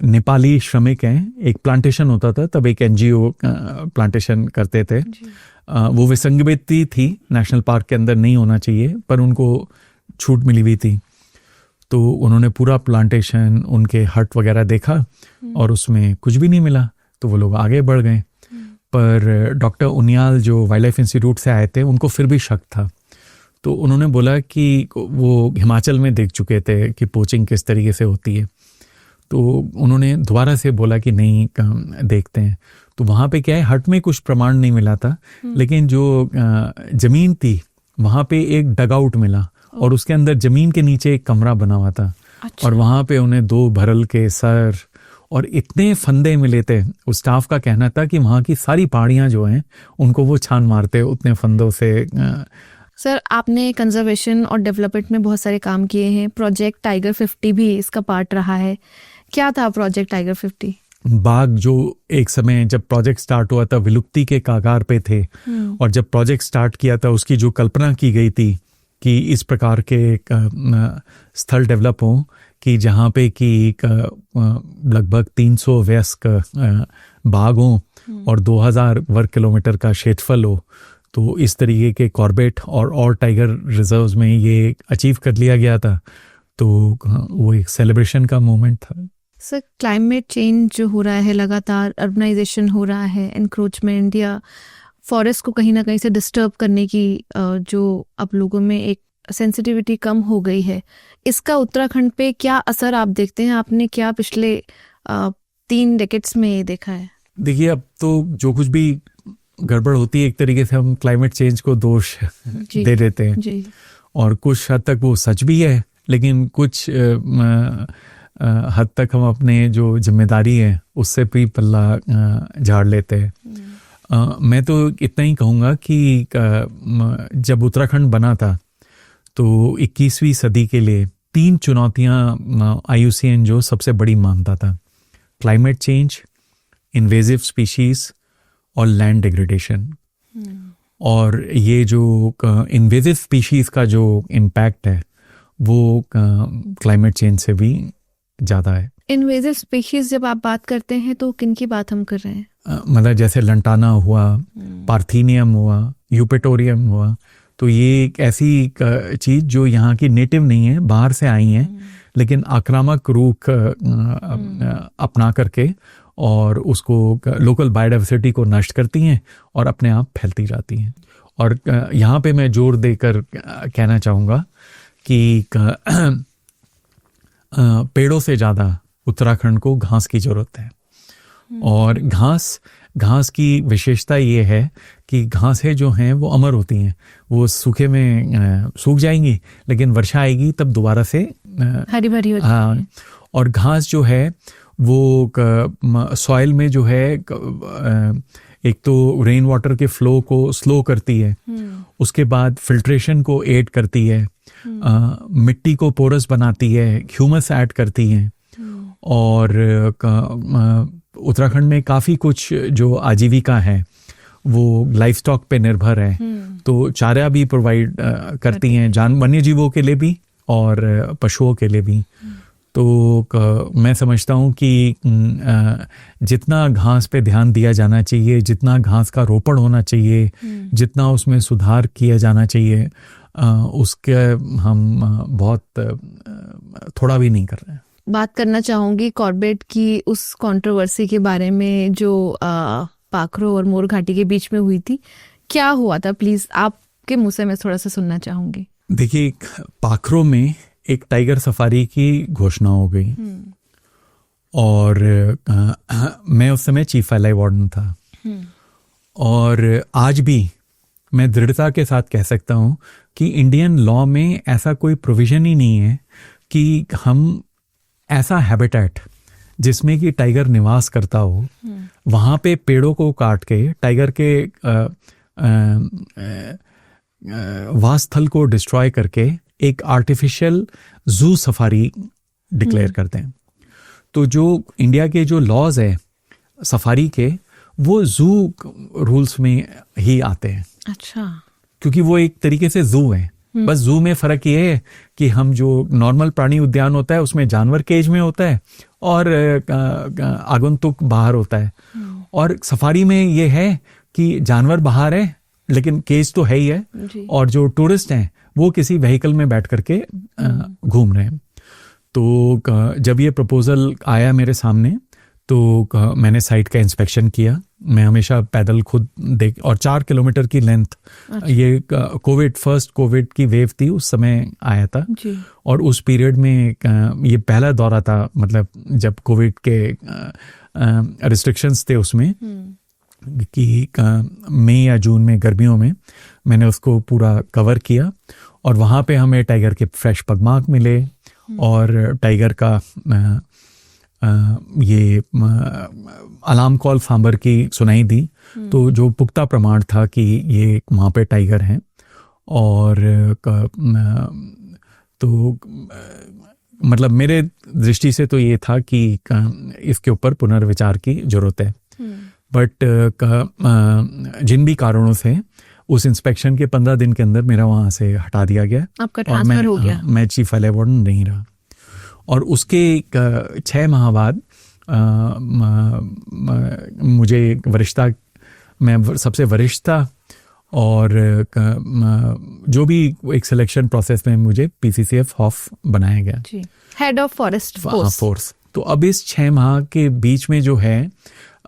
S1: नेपाली श्रमिक हैं, एक प्लांटेशन होता था तब, एक NGO प्लांटेशन करते थे। वो विसंगति थी, नेशनल पार्क के अंदर नहीं होना चाहिए, पर उनको छूट मिली हुई थी। तो उन्होंने पूरा प्लांटेशन, उनके हट वगैरह देखा और उसमें कुछ भी नहीं मिला, तो वो लोग आगे बढ़ गए। पर डॉक्टर उनियाल जो वाइल्ड लाइफ इंस्टीट्यूट से आए थे उनको फिर भी शक था, तो उन्होंने बोला कि वो हिमाचल में देख चुके थे कि पोचिंग किस तरीके से होती है। तो उन्होंने दोबारा से बोला कि नहीं देखते हैं। तो वहाँ पे क्या है, हट में कुछ प्रमाण नहीं मिला था, लेकिन जो जमीन थी वहाँ पे एक डगआउट मिला और उसके अंदर जमीन के नीचे एक कमरा बना हुआ था।
S2: अच्छा।
S1: और वहाँ पे उन्हें 2 भरल के सर और इतने फंदे मिले थे। उस स्टाफ का कहना था कि वहाँ की सारी पहाड़ियाँ जो हैं उनको वो छान मारते उतने फंदों से।
S2: सर, आपने कंजर्वेशन और डेवलपमेंट में बहुत सारे काम किए हैं। प्रोजेक्ट टाइगर 50 भी इसका पार्ट रहा है। क्या था प्रोजेक्ट टाइगर 50?
S1: बाघ जो एक समय जब प्रोजेक्ट स्टार्ट हुआ था विलुप्ति के कागार पे थे, और जब प्रोजेक्ट स्टार्ट किया था उसकी जो कल्पना की गई थी कि इस प्रकार के स्थल डेवलप हों कि जहाँ पे कि लगभग 300 वयस्क बाघ हों और 2000 वर्ग किलोमीटर का क्षेत्रफल हो, तो इस तरीके के कॉर्बेट और टाइगर रिजर्व्स में ये अचीव कर लिया गया था। तो वो एक सेलिब्रेशन का मोमेंट था।
S2: सर, क्लाइमेट चेंज जो हो रहा है, लगातार अर्बनाइजेशन हो रहा है, एनक्रोचमेंट या फॉरेस्ट को कहीं ना कहीं से डिस्टर्ब करने की जो अब लोगों में एक सेंसिटिविटी कम हो गई है, इसका उत्तराखंड पे क्या असर आप देखते हैं? आपने क्या पिछले 3 डेकेड्स में देखा है?
S1: देखिए, अब तो जो कुछ भी गड़बड़ होती है एक तरीके से हम क्लाइमेट चेंज को दोष दे देते हैं
S2: जी।
S1: और कुछ हद तक वो सच भी है, लेकिन कुछ हद तक हम अपने जो जिम्मेदारी है उससे भी पल्ला झाड़ लेते हैं। मैं तो इतना ही कहूँगा कि जब उत्तराखंड बना था तो 21वीं सदी के लिए 3 चुनौतियाँ IUCN जो सबसे बड़ी मानता था: क्लाइमेट चेंज, इन्वेजिव स्पीशीज और लैंड डिग्रेडेशन। और ये जो इन्वेजिव स्पीशीज का जो इम्पैक्ट है वो क्लाइमेट चेंज से भी ज़्यादा है।
S2: इन्वेजिव स्पीशीज जब आप बात करते हैं तो किन की बात हम कर रहे हैं?
S1: मतलब जैसे लंटाना हुआ, पार्थीनियम हुआ, यूपेटोरियम हुआ, तो ये एक ऐसी चीज़ जो यहाँ की नेटिव नहीं है, बाहर से आई हैं, लेकिन आक्रामक रूप अपना करके और उसको लोकल बायोडाइवर्सिटी को नष्ट करती हैं और अपने आप फैलती जाती हैं। और यहाँ पे मैं जोर देकर कहना चाहूँगा कि पेड़ों से ज़्यादा उत्तराखंड को घास की ज़रूरत है। और घास की विशेषता ये है कि घासें जो हैं वो अमर होती हैं, वो सूखे में सूख जाएंगी लेकिन वर्षा आएगी तब दोबारा से
S2: हरी भरी होती है।
S1: और घास जो है वो सॉइल में जो है एक तो रेन वाटर के फ्लो को स्लो करती है, उसके बाद फिल्ट्रेशन को एड करती है, मिट्टी को पोरस बनाती है, ह्यूमस ऐड करती है। और उत्तराखंड में काफ़ी कुछ जो आजीविका है वो लाइफ स्टॉक पे निर्भर है, तो चारा भी प्रोवाइड करती हैं वन्य जीवों के लिए भी और पशुओं के लिए भी। तो मैं समझता हूँ कि जितना घास पे ध्यान दिया जाना चाहिए, जितना घास का रोपण होना चाहिए, जितना उसमें सुधार किया जाना चाहिए, उसके हम बहुत थोड़ा भी नहीं कर रहे हैं।
S2: बात करना चाहूँगी कॉर्बेट की उस कंट्रोवर्सी के बारे में जो पाखरो और मोर घाटी के बीच में हुई थी। क्या हुआ था, प्लीज आपके मुंह से मैं थोड़ा सा सुनना चाहूँगी।
S1: देखिए, पाखरो में एक टाइगर सफारी की घोषणा हो गई और मैं उस समय चीफ वाइल्ड लाइफ वार्डन था। और आज भी मैं दृढ़ता के साथ कह सकता हूँ कि इंडियन लॉ में ऐसा कोई प्रोविजन ही नहीं है कि हम ऐसा हैबिटेट जिसमें कि टाइगर निवास करता हो वहाँ पे पेड़ों को काट के टाइगर के वास स्थल को डिस्ट्रॉय करके एक आर्टिफिशियल जू सफारी डिक्लेयर करते हैं। तो जो इंडिया के जो लॉज है सफारी के, वो जू रूल्स में ही आते हैं।
S2: अच्छा।
S1: क्योंकि वो एक तरीके से जू है, बस जू में फर्क ये है कि हम जो नॉर्मल प्राणी उद्यान होता है उसमें जानवर केज में होता है और आगंतुक बाहर होता है, और सफारी में ये है कि जानवर बाहर है लेकिन केज तो है ही है, और जो टूरिस्ट हैं वो किसी व्हीकल में बैठ करके घूम रहे हैं। तो जब ये प्रपोजल आया मेरे सामने तो मैंने साइट का इंस्पेक्शन किया। मैं हमेशा पैदल खुद देख, और 4 किलोमीटर की लेंथ। अच्छा। ये फर्स्ट कोविड की वेव थी, उस समय आया था जी। और उस पीरियड में ये पहला दौरा था, मतलब जब कोविड के रिस्ट्रिक्शंस थे उसमें कि मई या जून में, गर्मियों में मैंने उसको पूरा कवर किया। और वहाँ पे हमें टाइगर के फ्रेश पगमार्क मिले और टाइगर का ये अलार्म कॉल सांबर की सुनाई दी, तो जो पुख्ता प्रमाण था कि ये वहाँ पे टाइगर हैं, और तो मतलब मेरे दृष्टि से तो ये था कि इसके ऊपर पुनर्विचार की जरूरत है। बट जिन भी कारणों से उस इंस्पेक्शन के 15 दिन के अंदर मेरा वहाँ से हटा दिया गया,
S2: आपका ट्रांसफर हो गया।
S1: मैं चीफ वाइल्ड लाइफ वार्डन नहीं रहा, और उसके 6 माह बाद मुझे वरिष्ठता, मैं सबसे वरिष्ठ था, और जो भी एक सिलेक्शन प्रोसेस में मुझे पीसीसीएफ हॉफ बनाया गया,
S2: हेड ऑफ फॉरेस्ट फोर्स।
S1: तो अब इस 6 माह के बीच में जो है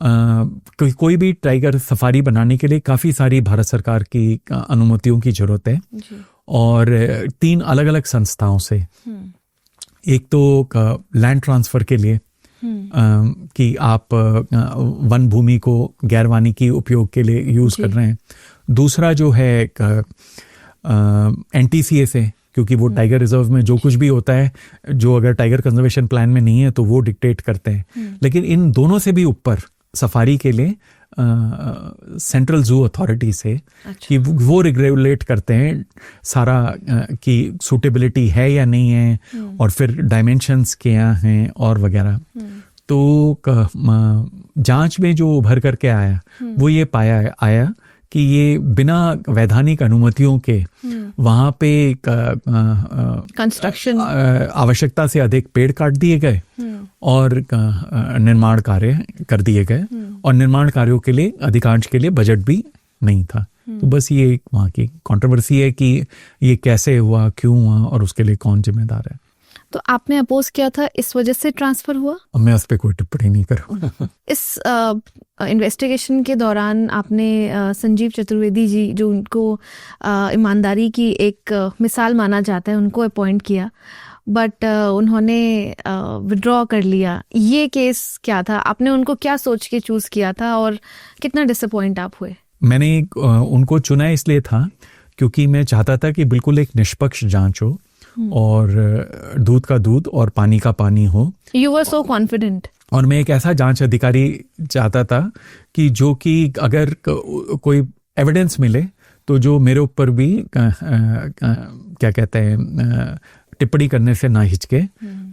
S1: कोई भी टाइगर सफारी बनाने के लिए काफ़ी सारी भारत सरकार की अनुमतियों की जरूरत है, और 3 अलग अलग संस्थाओं से। एक तो लैंड ट्रांसफ़र के लिए कि आप वन भूमि को गैर वानिकी उपयोग के लिए यूज़ कर रहे हैं। दूसरा जो है एनटीसीए से, क्योंकि वो टाइगर रिजर्व में जो कुछ भी होता है, जो अगर टाइगर कंजर्वेशन प्लान में नहीं है तो वो डिक्टेट करते हैं। लेकिन इन दोनों से भी ऊपर सफारी के लिए सेंट्रल जू अथॉरिटी से, कि वो रेगुलेट करते हैं सारा कि सूटेबिलिटी है या नहीं है, और फिर डायमेंशंस क्या हैं और वगैरह। तो जांच में जो उभर करके आया वो ये आया कि ये बिना वैधानिक अनुमतियों के वहाँ पे
S2: कंस्ट्रक्शन
S1: आवश्यकता से अधिक पेड़ काट दिए गए, और निर्माण कार्य कर दिए गए, और निर्माण कार्यों के लिए अधिकांश के लिए बजट भी नहीं था। तो बस ये वहाँ की कंट्रोवर्सी है कि ये कैसे हुआ, क्यों हुआ, और उसके लिए कौन जिम्मेदार है।
S2: तो आपने अपोज किया था, इस वजह से ट्रांसफर हुआ?
S1: मैं उस पर कोई टिप्पणी नहीं करूँगा।
S2: इस इन्वेस्टिगेशन के दौरान आपने संजीव चतुर्वेदी जी, जो उनको ईमानदारी की एक मिसाल माना जाता है, उनको अपॉइंट किया, बट उन्होंने विड्रॉ कर लिया। ये केस क्या था? आपने उनको क्या सोच के चूज किया था, और कितना डिसअपॉइंट आप हुए?
S1: मैंने उनको चुना इसलिए था क्योंकि मैं चाहता था कि बिल्कुल एक निष्पक्ष जांच हो, और दूध का दूध और पानी का पानी हो।
S2: You were so confident.
S1: और मैं एक ऐसा जांच अधिकारी चाहता था कि जो कि अगर कोई एविडेंस मिले तो जो मेरे ऊपर भी क्या कहते हैं टिप्पणी करने से ना हिचके।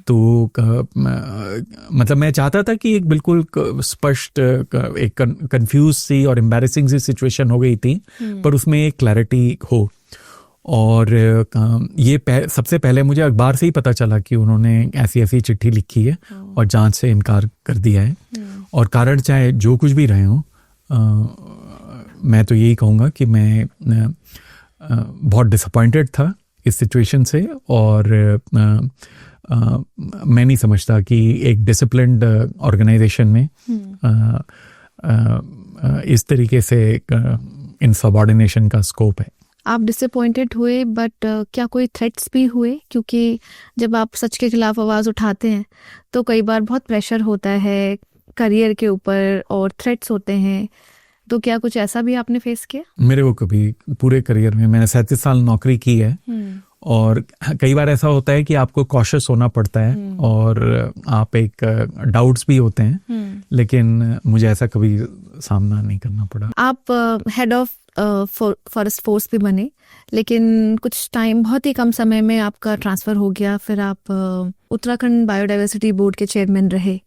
S1: तो मतलब मैं चाहता था कि एक बिल्कुल स्पष्ट, एक कंफ्यूज सी और एम्बैरेसिंग सी सिचुएशन हो गई थी, पर उसमें एक क्लैरिटी हो। और ये सबसे पहले मुझे अखबार से ही पता चला कि उन्होंने ऐसी चिट्ठी लिखी है और जांच से इनकार कर दिया है। और कारण चाहे जो कुछ भी रहे हों, मैं तो यही कहूँगा कि मैं बहुत डिसअपॉइंटेड था इस सिचुएशन से, और मैं नहीं समझता कि एक डिसिप्लिन्ड ऑर्गेनाइजेशन में इस तरीके से इनसबऑर्डिनेशन का स्कोप है।
S2: आप डिसअपॉइंटेड हुए, बट क्या कोई थ्रेट्स भी हुए? क्योंकि जब आप सच के खिलाफ आवाज़ उठाते हैं तो कई बार बहुत प्रेशर होता है करियर के ऊपर, और थ्रेट्स होते हैं। तो क्या कुछ ऐसा भी आपने फेस किया? मेरे को कभी पूरे करियर में, मैंने 37 साल नौकरी की है, और कई बार ऐसा होता है कि आपको कॉशियस होना पड़ता है, और आप एक डाउट्स भी होते हैं, लेकिन मुझे ऐसा कभी सामना नहीं करना पड़ा। आप हेड ऑफ फॉरेस्ट फोर्स भी बने, लेकिन कुछ टाइम, बहुत ही कम समय में आपका ट्रांसफ़र हो गया। फिर आप उत्तराखंड बायोडाइवर्सिटी बोर्ड के चेयरमैन रहे।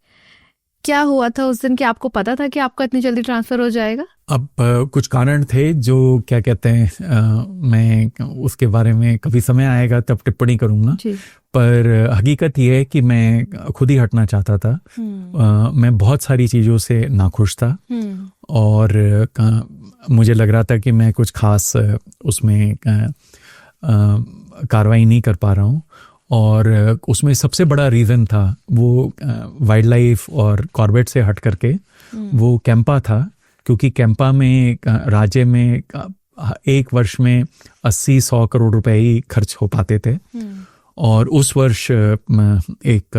S2: क्या हुआ था उस दिन कि आपको पता था कि आपका इतनी जल्दी ट्रांसफ़र हो जाएगा? अब कुछ कारण थे जो क्या कहते हैं, मैं उसके बारे में कभी समय आएगा तब टिप्पणी करूँगा, पर हकीकत ये है कि मैं खुद ही हटना चाहता था। मैं बहुत सारी चीज़ों से नाखुश था, और मुझे लग रहा था कि मैं कुछ खास उसमें कार्रवाई नहीं कर पा रहा हूँ, और उसमें सबसे बड़ा रीज़न था वो वाइल्ड लाइफ और कॉर्बेट से हट करके वो कैंपा था, क्योंकि कैंपा में राज्य में एक वर्ष में 80-100 करोड़ रुपए ही खर्च हो पाते थे, और उस वर्ष एक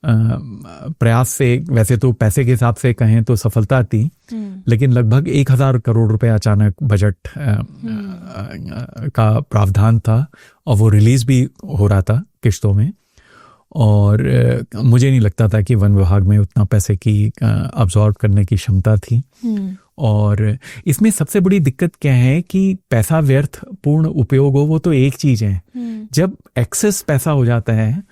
S1: प्रयास से, वैसे तो पैसे के हिसाब से कहें तो सफलता थी, लेकिन लगभग 1,000 करोड़ रुपए अचानक बजट का प्रावधान था और वो रिलीज भी हो रहा था किश्तों में। और मुझे नहीं लगता था कि वन विभाग में उतना पैसे की अब्जॉर्ब करने की क्षमता थी। और इसमें सबसे बड़ी दिक्कत क्या है कि पैसा व्यर्थ पूर्ण उपयोग हो वो तो एक चीज है, जब एक्सेस पैसा हो जाता है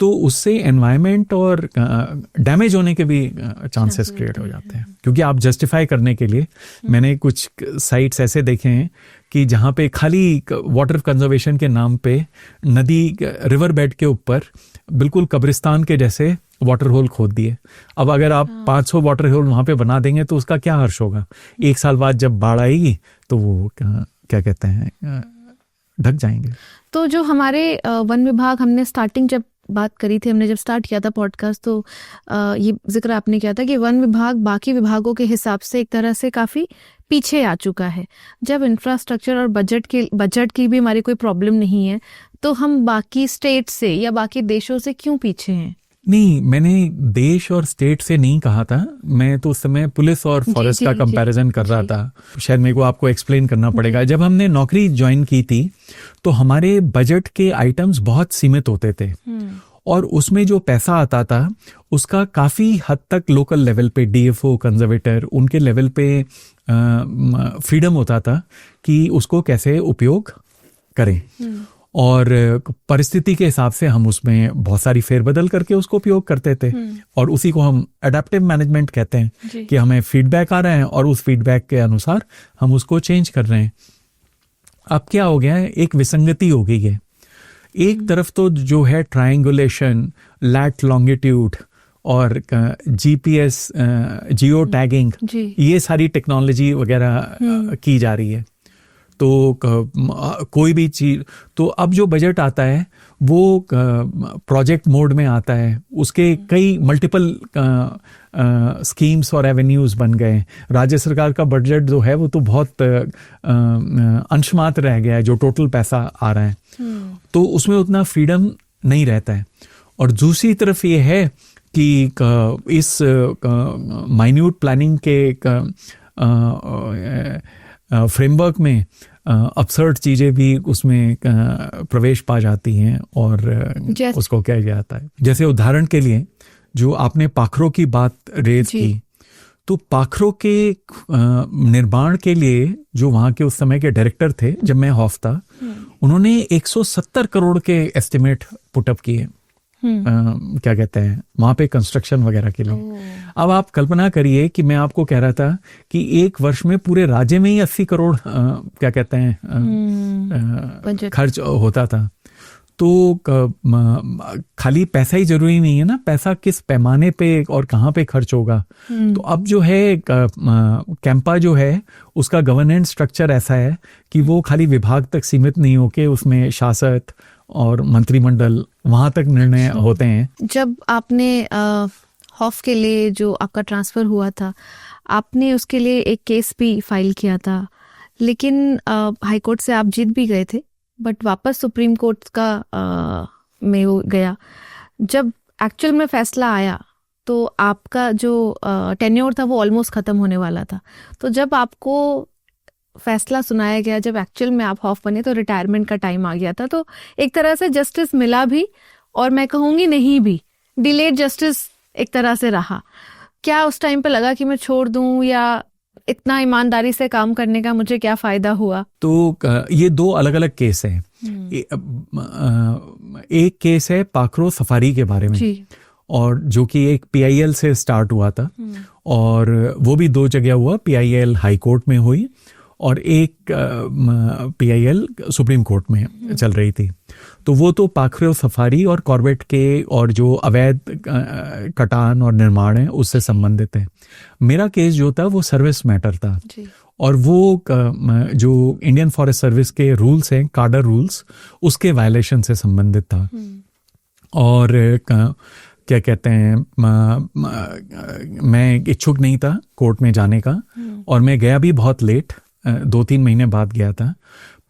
S1: तो उससे एनवायरनमेंट और डैमेज होने के भी चांसेस क्रिएट हो जाते हैं। क्योंकि आप जस्टिफाई करने के लिए, मैंने कुछ साइट्स ऐसे देखे हैं कि जहाँ पे खाली वाटर कंजर्वेशन के नाम पे नदी रिवर बेड के ऊपर बिल्कुल कब्रिस्तान के जैसे वाटर होल खोद दिए। अब अगर आप 500 वाटर होल वहां पे बना देंगे तो उसका क्या हर्ष होगा? एक साल बाद जब बाढ़ आएगी तो वो क्या कहते हैं, ढक जाएंगे।
S2: तो जो हमारे वन विभाग, हमने स्टार्टिंग जब बात करी थी, हमने जब स्टार्ट किया था पॉडकास्ट, तो ये जिक्र आपने किया था कि वन विभाग बाकी विभागों के हिसाब से एक तरह से काफ़ी पीछे आ चुका है। जब इंफ्रास्ट्रक्चर और बजट की भी हमारी कोई प्रॉब्लम नहीं है, तो हम बाकी स्टेट से या बाकी देशों से क्यों पीछे हैं?
S1: नहीं, मैंने देश और स्टेट से नहीं कहा था, मैं तो उस समय पुलिस और फॉरेस्ट का कंपैरिजन कर रहा था। शायद मेरे को आपको एक्सप्लेन करना पड़ेगा। जब हमने नौकरी ज्वाइन की थी तो हमारे बजट के आइटम्स बहुत सीमित होते थे और उसमें जो पैसा आता था उसका काफी हद तक लोकल लेवल पे डीएफओ, कंजर्वेटर, उनके लेवल पे फ्रीडम होता था कि उसको कैसे उपयोग करें। और परिस्थिति के हिसाब से हम उसमें बहुत सारी फेरबदल करके उसको उपयोग करते थे और उसी को हम एडेप्टिव मैनेजमेंट कहते हैं कि हमें फीडबैक आ रहा है और उस फीडबैक के अनुसार हम उसको चेंज कर रहे हैं। अब क्या हो गया है, एक विसंगति हो गई है। एक तरफ तो जो है ट्रायंगुलेशन, लैट लॉन्गिट्यूड और जीपीएस, जियो टैगिंग, ये सारी टेक्नोलॉजी वगैरह की जा रही है। तो कोई भी चीज, तो अब जो बजट आता है वो प्रोजेक्ट मोड में आता है, उसके कई मल्टीपल स्कीम्स और एवेन्यूज बन गए। राज्य सरकार का बजट जो है वो तो बहुत अंशमात्र रह गया है जो टोटल पैसा आ रहा है, तो उसमें उतना फ्रीडम नहीं रहता है। और दूसरी तरफ ये है कि इस माइन्यूट प्लानिंग के फ्रेमवर्क में अपसर्ड चीजें भी उसमें प्रवेश पा जाती हैं और उसको क्या जाता है। जैसे उदाहरण के लिए जो आपने पाखरों की बात रेज की, तो पाखरों के निर्माण के लिए जो वहां के उस समय के डायरेक्टर थे जब मैं हॉफ था, उन्होंने 170 करोड़ के एस्टिमेट पुटअप किए, क्या कहते हैं, वहां पे कंस्ट्रक्शन वगैरह के लिए। अब आप कल्पना करिए कि मैं आपको कह रहा था कि एक वर्ष में पूरे राज्य में ही 80 करोड़ क्या कहते हैं खर्च होता था। तो खाली पैसा ही जरूरी नहीं है ना, पैसा किस पैमाने पे और कहाँ पे खर्च होगा। तो अब जो है कैंपा जो है उसका गवर्नेंस स्ट्रक्चर ऐसा है कि वो खाली विभाग तक सीमित नहीं होके उसमें शासक और मंत्रिमंडल वहां तक निर्णय होते हैं।
S2: जब आपने हॉफ के लिए जो आपका ट्रांसफर हुआ था, आपने उसके लिए एक केस भी फाइल किया था, लेकिन हाई कोर्ट से आप जीत भी गए थे, बट वापस सुप्रीम कोर्ट का में वो गया। जब एक्चुअल में फैसला आया तो आपका जो टेन्योर था वो ऑलमोस्ट खत्म होने वाला था। तो जब आपको फैसला सुनाया गया, जब एक्चुअल में आप हॉफ बने, तो रिटायरमेंट का टाइम आ गया था। तो एक तरह से जस्टिस मिला भी और मैं कहूँगी नहीं भी, डिलेड जस्टिस एक तरह से रहा। क्या उस टाइम पे लगा कि मैं छोड़ दूं, या इतना ईमानदारी से काम करने का मुझे क्या फायदा हुआ? तो
S1: ये दो अलग अलग केस हैं। एक केस है पाखरो सफारी के बारे में, और जो कि एक पीआईएल से स्टार्ट हुआ था, और वो भी दो जगह हुआ, पीआईएल हाई कोर्ट में हुई और एक पीआईएल सुप्रीम कोर्ट में चल रही थी। तो वो तो पाखरो सफारी और कॉर्बेट के और जो अवैध कटान और निर्माण है उससे संबंधित है। मेरा केस जो था वो सर्विस मैटर था और वो जो इंडियन फॉरेस्ट सर्विस के रूल्स हैं, कार्डर रूल्स, उसके वायलेशन से संबंधित था। और क्या कहते हैं, मैं इच्छुक नहीं था कोर्ट में जाने का, और मैं गया भी बहुत लेट, 2-3 महीने बाद गया था।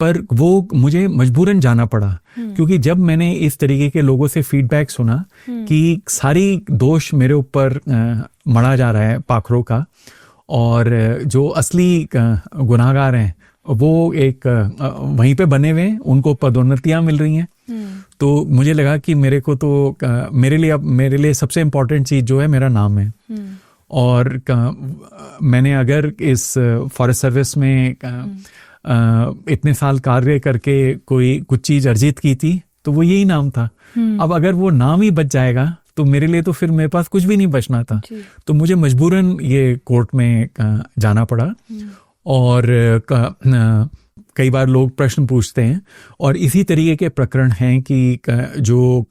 S1: पर वो मुझे मजबूरन जाना पड़ा, क्योंकि जब मैंने इस तरीके के लोगों से फीडबैक सुना कि सारी दोष मेरे ऊपर मढ़ा जा रहा है पाखरों का, और जो असली गुनाहगार हैं वो एक वहीं पे बने हुए हैं, उनको पदोन्नतियां मिल रही हैं, तो मुझे लगा कि मेरे को तो मेरे लिए सबसे इम्पोर्टेंट चीज जो है मेरा नाम है। और मैंने अगर इस फॉरेस्ट सर्विस में इतने साल कार्य करके कोई कुछ चीज अर्जित की थी तो वो यही नाम था। अब अगर वो नाम ही बच जाएगा तो मेरे लिए तो फिर मेरे पास कुछ भी नहीं बचना था, तो मुझे मजबूरन ये कोर्ट में जाना पड़ा। और कई बार लोग प्रश्न पूछते हैं, और इसी तरीके के प्रकरण हैं कि जो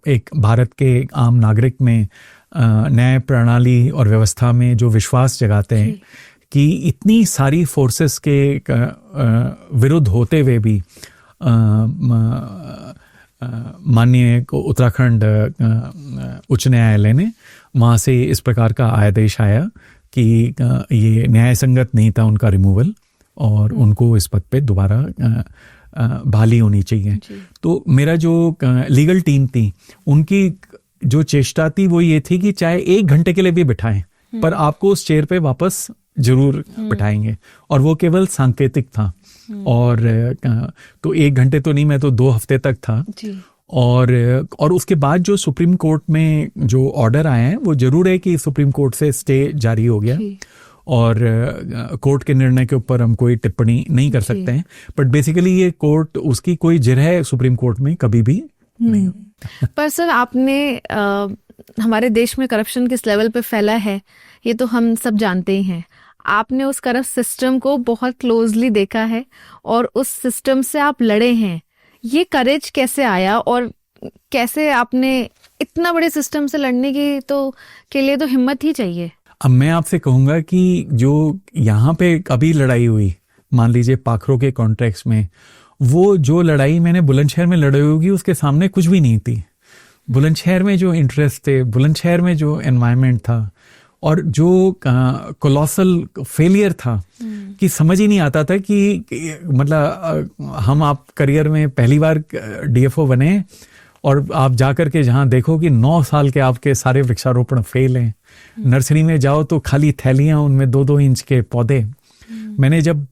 S1: एक भारत के आम नागरिक में न्याय प्रणाली और व्यवस्था में जो विश्वास जगाते हैं कि इतनी सारी फोर्सेस के विरुद्ध होते हुए भी माननीय उत्तराखंड उच्च न्यायालय ने वहाँ से इस प्रकार का आदेश आया कि ये न्याय संगत नहीं था उनका रिमूवल, और उनको इस पद पे दोबारा बहाली होनी चाहिए। तो मेरा जो लीगल टीम थी उनकी जो चेष्टा थी वो ये थी कि चाहे 1 घंटे के लिए भी बिठाएं, पर आपको उस चेयर पे वापस जरूर बिठाएंगे, और वो केवल सांकेतिक था। और तो 1 घंटे तो नहीं, मैं तो 2 हफ्ते तक था। और उसके बाद जो सुप्रीम कोर्ट में जो ऑर्डर आए हैं वो जरूर है कि सुप्रीम कोर्ट से स्टे जारी हो गया, और कोर्ट के निर्णय के ऊपर हम कोई टिप्पणी नहीं कर सकते हैं, बट बेसिकली ये कोर्ट उसकी कोई जिरह सुप्रीम कोर्ट में कभी भी नहीं हुई।
S2: पर सर आपने हमारे देश में करप्शन किस लेवल पे फैला है ये तो हम सब जानते ही हैं। आपने उस करप्ट सिस्टम को बहुत क्लोजली देखा है और उस सिस्टम से आप लड़े हैं। ये करेज कैसे आया और कैसे आपने इतना बड़े सिस्टम से लड़ने की के लिए तो हिम्मत ही चाहिए।
S1: अब मैं आपसे कहूंगा कि जो यहाँ पे अभी लड़ाई हुई, मान लीजिए पाखरों के कॉन्टेक्स्ट में, वो जो लड़ाई मैंने बुलंदशहर में लड़ाई होगी उसके सामने कुछ भी नहीं थी। बुलंदशहर में जो इंटरेस्ट थे, बुलंदशहर में जो एनवायरनमेंट था, और जो कोलोसल फेलियर था कि समझ ही नहीं आता था कि मतलब हम आप करियर में पहली बार डीएफओ बने और आप जाकर के जहाँ देखो कि 9 साल के आपके सारे वृक्षारोपण फेल हैं। नर्सरी में जाओ तो खाली थैलियां, उनमें 2-2 इंच के पौधे। मैंने जब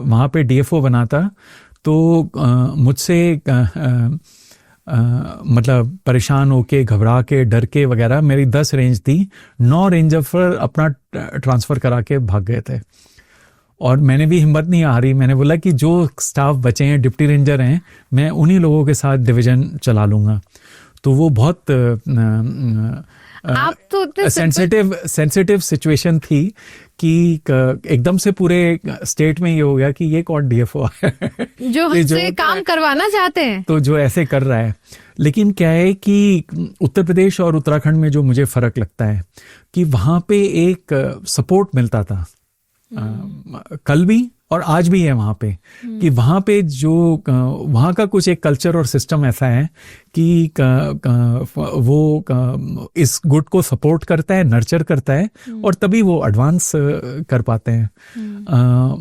S1: वहाँ पे डीएफओ बना था तो मुझसे मतलब परेशान होके, घबरा के, डर के वगैरह मेरी 10 रेंज थी, 9 रेंजर पर अपना ट्रांसफर करा के भाग गए थे। और मैंने भी हिम्मत नहीं हारी, मैंने बोला कि जो स्टाफ बचे हैं, डिप्टी रेंजर हैं, मैं उन्हीं लोगों के साथ डिवीजन चला लूंगा। तो वो बहुत
S2: आप तो
S1: सेंसिटिव सिचुएशन थी कि एकदम से पूरे स्टेट में ये हो गया कि ये कौन डीएफओ है
S2: जो हमसे काम करवाना चाहते हैं,
S1: तो जो ऐसे कर रहा है। लेकिन क्या है कि उत्तर प्रदेश और उत्तराखंड में जो मुझे फर्क लगता है कि वहां पे एक सपोर्ट मिलता था, कल भी और आज भी है वहां पे, कि वहां पे जो वहां का कुछ एक कल्चर और सिस्टम ऐसा है कि वो इस गुड को सपोर्ट करता है, नर्चर करता है, और तभी वो एडवांस कर पाते हैं।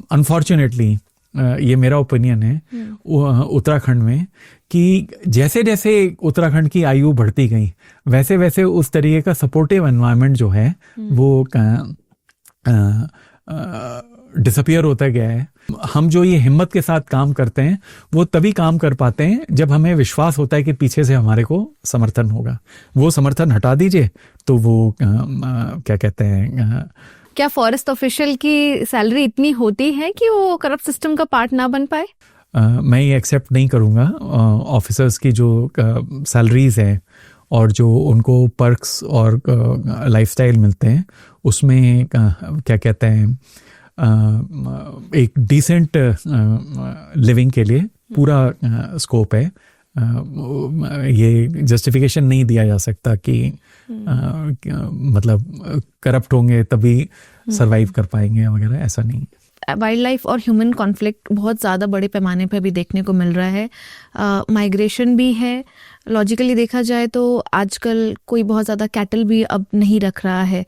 S1: अनफॉर्चुनेटली ये मेरा ओपिनियन है उत्तराखंड में, कि जैसे जैसे उत्तराखंड की आयु बढ़ती गई वैसे वैसे उस तरीके का सपोर्टिव एनवायरनमेंट जो है वो डिसअपियर होता गया है। हम जो ये हिम्मत के साथ काम करते हैं वो तभी काम कर पाते हैं जब हमें विश्वास होता है कि पीछे से हमारे को समर्थन होगा। वो समर्थन हटा दीजिए तो वो क्या कहते हैं,
S2: क्या फॉरेस्ट ऑफिशियल की सैलरी इतनी होती है कि वो करप्ट सिस्टम का पार्ट ना बन पाए?
S1: मैं ये एक्सेप्ट नहीं करूँगा। ऑफिसर्स की जो सैलरीज हैं और जो उनको पर्क्स और लाइफस्टाइल मिलते हैं उसमें क्या कहते हैं, एक डिसेंट लिविंग के लिए पूरा स्कोप है। ये जस्टिफिकेशन नहीं दिया जा सकता कि मतलब करप्ट होंगे तभी सरवाइव कर पाएंगे वगैरह, ऐसा नहीं।
S2: वाइल्ड लाइफ और ह्यूमन कॉन्फ्लिक्ट बहुत ज़्यादा बड़े पैमाने पर भी देखने को मिल रहा है। माइग्रेशन भी है। लॉजिकली देखा जाए तो आजकल कोई बहुत ज़्यादा कैटल भी अब नहीं रख रहा है।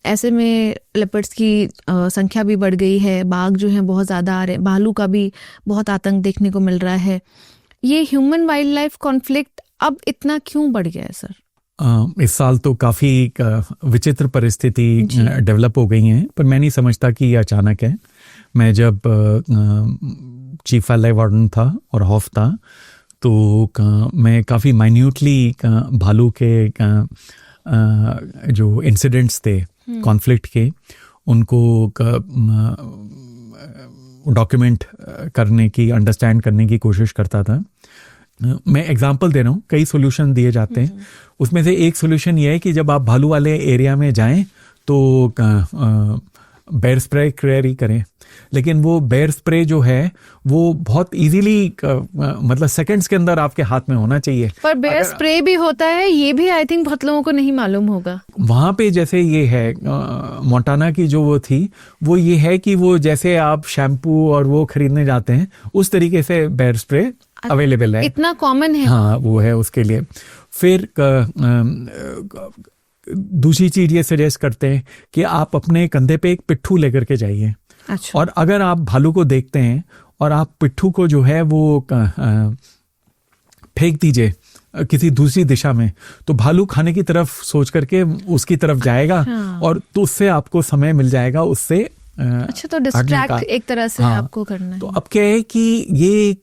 S2: ऐसे में लेपर्ड्स की संख्या भी बढ़ गई है, बाघ जो है बहुत ज़्यादा आ रहे हैं, भालू का भी बहुत आतंक देखने को मिल रहा है। ये ह्यूमन वाइल्ड लाइफ कॉन्फ्लिक्ट अब इतना क्यों बढ़ गया है सर?
S1: इस साल तो काफ़ी विचित्र परिस्थिति डेवलप हो गई हैं, पर मैं नहीं समझता कि ये अचानक है। मैं जब चीफ वाइल्ड लाइफ वार्डन था और हॉफ था, तो मैं काफ़ी माइन्यूटली भालू के जो इंसिडेंट्स थे कॉन्फ्लिक्ट के, उनको डॉक्यूमेंट करने की, अंडरस्टैंड करने की कोशिश करता था। मैं एग्जांपल दे रहा हूँ, कई सॉल्यूशन दिए जाते हैं। उसमें से एक सॉल्यूशन ये है कि जब आप भालू वाले एरिया में जाएं तो बेयर स्प्रे क्रेरी करें, लेकिन वो बेयर स्प्रे जो है वो बहुत इजीली मतलब सेकंड्स के अंदर आपके हाथ में होना चाहिए।
S2: पर बेयर स्प्रे भी होता है, ये भी आई थिंक बहुत लोगों को नहीं मालूम होगा।
S1: वहां पे जैसे ये है मोंटाना की जो वो थी, वो ये है कि वो जैसे आप शैम्पू और वो खरीदने जाते हैं उस तरीके से बेयर स्प्रे अवेलेबल है,
S2: इतना कॉमन है।
S1: हाँ, वो है उसके लिए। फिर दूसरी चीज ये सजेस्ट करते हैं कि आप अपने कंधे पे एक पिट्ठू लेकर के जाइए।
S2: अच्छा।
S1: और अगर आप भालू को देखते हैं और आप पिट्ठू को जो है वो फेंक दीजिए किसी दूसरी दिशा में, तो भालू खाने की तरफ सोच करके उसकी तरफ जाएगा। और तो उससे आपको समय मिल जाएगा उससे।
S2: अच्छा, तो डिस्ट्रैक्ट एक तरह से आपको करना है।
S1: तो अब क्या है कि ये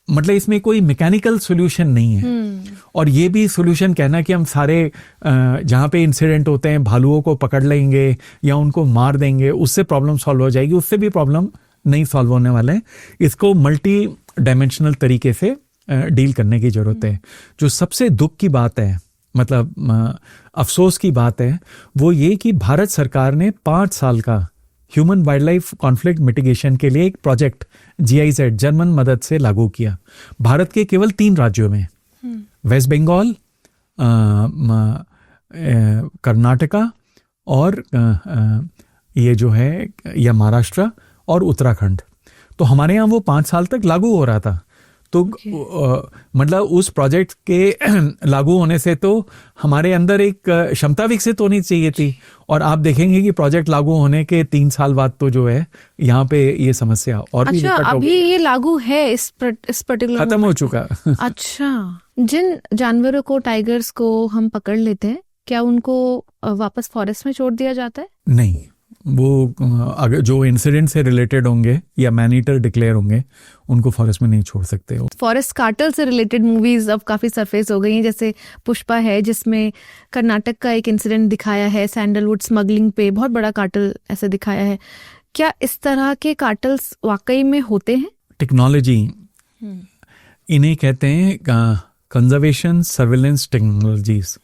S1: मतलब इसमें कोई मैकेनिकल सॉल्यूशन नहीं है। और ये भी सॉल्यूशन कहना कि हम सारे जहाँ पे इंसिडेंट होते हैं भालुओं को पकड़ लेंगे या उनको मार देंगे, उससे प्रॉब्लम सॉल्व हो जाएगी, उससे भी प्रॉब्लम नहीं सॉल्व होने वाले हैं। इसको मल्टी डायमेंशनल तरीके से डील करने की जरूरत है। जो सबसे दुख की बात है, मतलब अफसोस की बात है, वो ये कि भारत सरकार ने 5 साल का human wild life conflict mitigation के लिए एक प्रोजेक्ट GIZ जर्मन मदद से लागू किया भारत के केवल 3 राज्यों में, वेस्ट बंगाल, कर्नाटका और ये जो है या महाराष्ट्र और उत्तराखंड। तो हमारे यहाँ वो 5 साल तक लागू हो रहा था। तो मतलब उस प्रोजेक्ट के लागू होने से तो हमारे अंदर एक क्षमता विकसित होनी चाहिए थी। और आप देखेंगे कि प्रोजेक्ट लागू होने के 3 साल बाद तो जो है यहाँ पे ये समस्या और भी
S2: अच्छा, अभी ये लागू है इस पर्टिकुलर
S1: खत्म हो चुका।
S2: अच्छा, जिन जानवरों को, टाइगर्स को हम पकड़ लेते हैं, क्या उनको वापस फॉरेस्ट में छोड़ दिया जाता है?
S1: नहीं, वो अगर जो इंसिडेंट से रिलेटेड होंगे या मैन ईटर डिक्लेयर होंगे, उनको फॉरेस्ट में नहीं छोड़ सकते।
S2: फॉरेस्ट कार्टल से रिलेटेड मूवीज अब काफी सरफेस हो गई हैं, जैसे पुष्पा है जिसमें कर्नाटक का एक इंसिडेंट दिखाया है, सैंडलवुड स्मगलिंग पे बहुत बड़ा कार्टल ऐसे दिखाया है। क्या इस तरह के कार्टल्स वाकई में होते हैं? टेक्नोलॉजी,
S1: इन्हें कहते हैं कंजर्वेशन सर्विलेंस टेक्नोलॉजीज,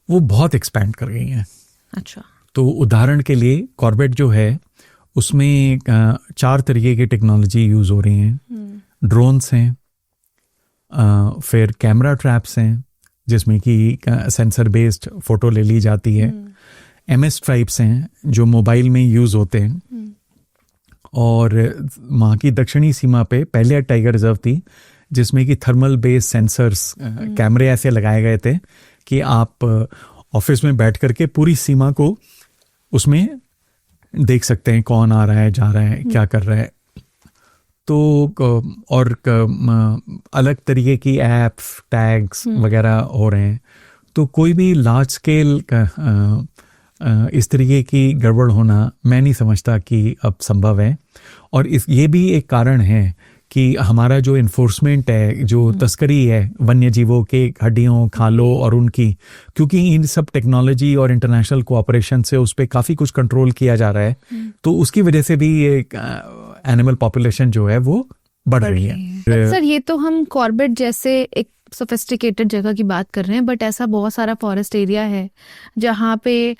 S1: वो बहुत एक्सपैंड कर गई हैं।
S2: अच्छा।
S1: तो उदाहरण के लिए कॉर्बेट जो है उसमें 4 तरीके की टेक्नोलॉजी यूज हो रही हैं। ड्रोन्स हैं, फिर कैमरा ट्रैप्स हैं जिसमें कि सेंसर बेस्ड फोटो ले ली जाती है। MS ट्राइब्स हैं जो मोबाइल में यूज होते हैं। और वहाँ की दक्षिणी सीमा पे पहले टाइगर रिजर्व थी जिसमें कि थर्मल बेस्ड सेंसर्स, कैमरे ऐसे लगाए गए थे कि आप ऑफिस में बैठ करके पूरी सीमा को उसमें देख सकते हैं, कौन आ रहा है, जा रहा है, क्या कर रहा है। तो और अलग तरीके की एप्स, टैग्स वगैरह हो रहे हैं। तो कोई भी लार्ज स्केल इस तरीके की गड़बड़ होना मैं नहीं समझता कि अब संभव है। और ये भी एक कारण है कि हमारा जो इन्फोर्समेंट है, जो तस्करी है वन्य जीवों के हड्डियों, खालों और उनकी, क्योंकि इन सब टेक्नोलॉजी और इंटरनेशनल कोऑपरेशन से उस पर काफ़ी कुछ कंट्रोल किया जा रहा है, तो उसकी वजह से भी ये एनिमल पॉपुलेशन जो है वो बढ़ रही है।
S2: सर, ये तो हम कॉर्बेट जैसे एक सोफिस्टिकेटेड जगह की बात कर रहे हैं, बट ऐसा बहुत सारा फॉरेस्ट एरिया है जहाँ पे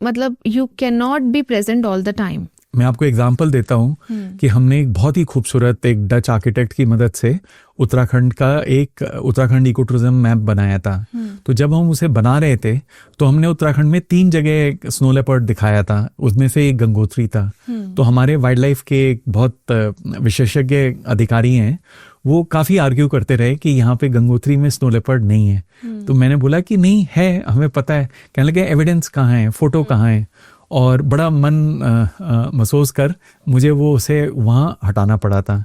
S2: मतलब you can not be present all the time.
S1: मैं आपको एग्जांपल देता हूँ कि हमने एक बहुत ही खूबसूरत एक डच आर्किटेक्ट की मदद से उत्तराखंड का एक उत्तराखंड इको टूरिज्म मैप बनाया था। तो जब हम उसे बना रहे थे तो हमने उत्तराखंड में 3 जगह स्नो लेपर्ड दिखाया था, उसमें से एक गंगोत्री था। तो हमारे वाइल्ड लाइफ के बहुत विशेषज्ञ अधिकारी हैं, वो काफ़ी आर्ग्यू करते रहे कि यहाँ पे गंगोत्री में स्नो लेपर्ड नहीं है। तो मैंने बोला कि नहीं है, हमें पता है। कहने लगे एविडेंस कहाँ है, फोटो कहाँ है, और बड़ा मन महसूस कर मुझे वो उसे वहाँ हटाना पड़ा था।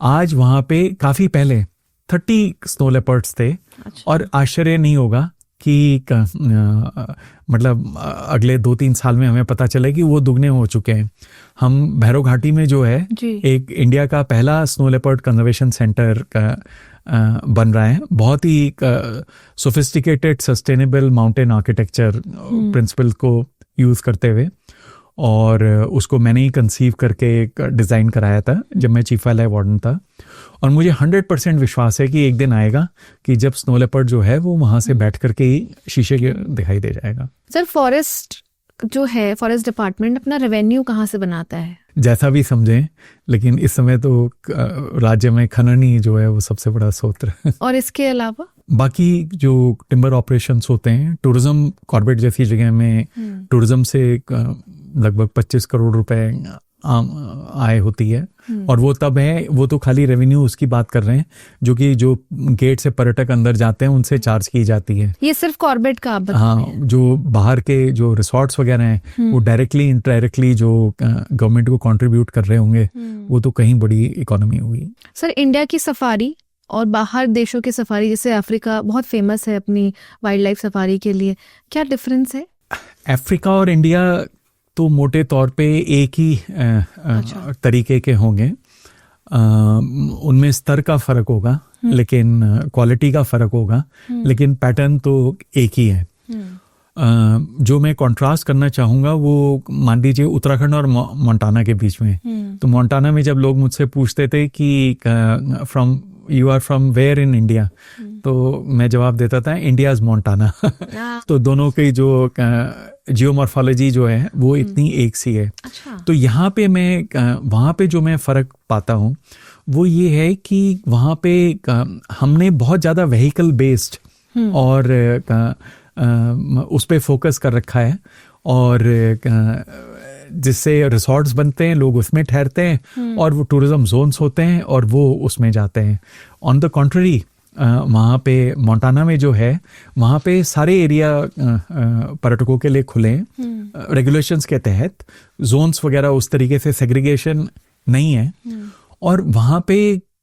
S1: आज वहाँ पे काफ़ी पहले 30 स्नो लेपर्ड्स थे। और आश्चर्य नहीं होगा कि मतलब अगले 2-3 साल में हमें पता चले कि वो दुगने हो चुके हैं। हम भैरव घाटी में जो है एक इंडिया का पहला स्नो लेपर्ड कंजर्वेशन सेंटर बन रहा है, बहुत ही sophisticated sustainable mountain architecture principle को यूज़ करते हुए, और उसको मैंने ही कंसीव करके डिज़ाइन कराया था जब मैं चीफ वाइल्ड लाइफ वार्डन था। और मुझे 100% विश्वास है कि एक दिन आएगा कि जब स्नो लेपर्ड जो है वो वहाँ से बैठ करके ही शीशे के दिखाई दे जाएगा।
S2: सर, फॉरेस्ट जो है, फॉरेस्ट डिपार्टमेंट अपना रेवेन्यू कहाँ से बनाता है?
S1: जैसा भी समझें, लेकिन इस समय तो राज्य में खनन ही जो है वो सबसे बड़ा स्रोत है। और
S2: इसके अलावा
S1: बाकी जो टिम्बर ऑपरेशंस होते हैं, टूरिज्म, कॉर्बेट जैसी जगह में टूरिज्म से लगभग 25 करोड़ रुपए आय होती है। और वो तब है, वो तो खाली रेवेन्यू उसकी बात कर रहे हैं जो कि जो गेट से पर्यटक अंदर जाते हैं उनसे चार्ज की जाती है।
S2: ये सिर्फ कॉर्बेट का आप बता रहे हैं?
S1: हाँ, जो बाहर के जो रिसोर्ट्स वगैरह हैं वो डायरेक्टली इनडायरेक्टली जो गवर्नमेंट को कंट्रीब्यूट कर रहे होंगे, वो तो कहीं बड़ी इकोनॉमी होगी।
S2: सर, इंडिया की सफारी और बाहर देशों की सफारी, जैसे अफ्रीका बहुत फेमस है अपनी वाइल्ड लाइफ सफारी के लिए, क्या डिफरेंस है?
S1: अफ्रीका और इंडिया तो मोटे तौर पे एक ही तरीके के होंगे। उनमें स्तर का फर्क होगा, लेकिन क्वालिटी का फर्क होगा, लेकिन पैटर्न तो एक ही है। जो मैं कंट्रास्ट करना चाहूँगा वो मान लीजिए उत्तराखंड और मोंटाना के बीच में। तो मोंटाना में जब लोग मुझसे पूछते थे कि you are from where in India, तो मैं जवाब देता था इंडियाज मोंटाना। तो दोनों की जो जियोमॉर्फोलॉजी जो है वो इतनी एक सी है। तो यहाँ पे मैं वहाँ पे जो मैं फ़र्क पाता हूँ वो ये है कि वहाँ पे हमने बहुत ज़्यादा व्हीकल बेस्ड और उस पे फोकस कर रखा है, और जिससे रिसोर्ट्स बनते हैं, लोग उसमें ठहरते हैं, और वो टूरिज्म जोन्स होते हैं और वो उसमें जाते हैं। ऑन द कॉन्ट्ररी वहाँ पे मोंटाना में जो है वहाँ पे सारे एरिया पर्यटकों के लिए खुले हैं रेगुलेशंस के तहत। जोन्स वगैरह उस तरीके से सेग्रीगेशन नहीं है, और वहाँ पे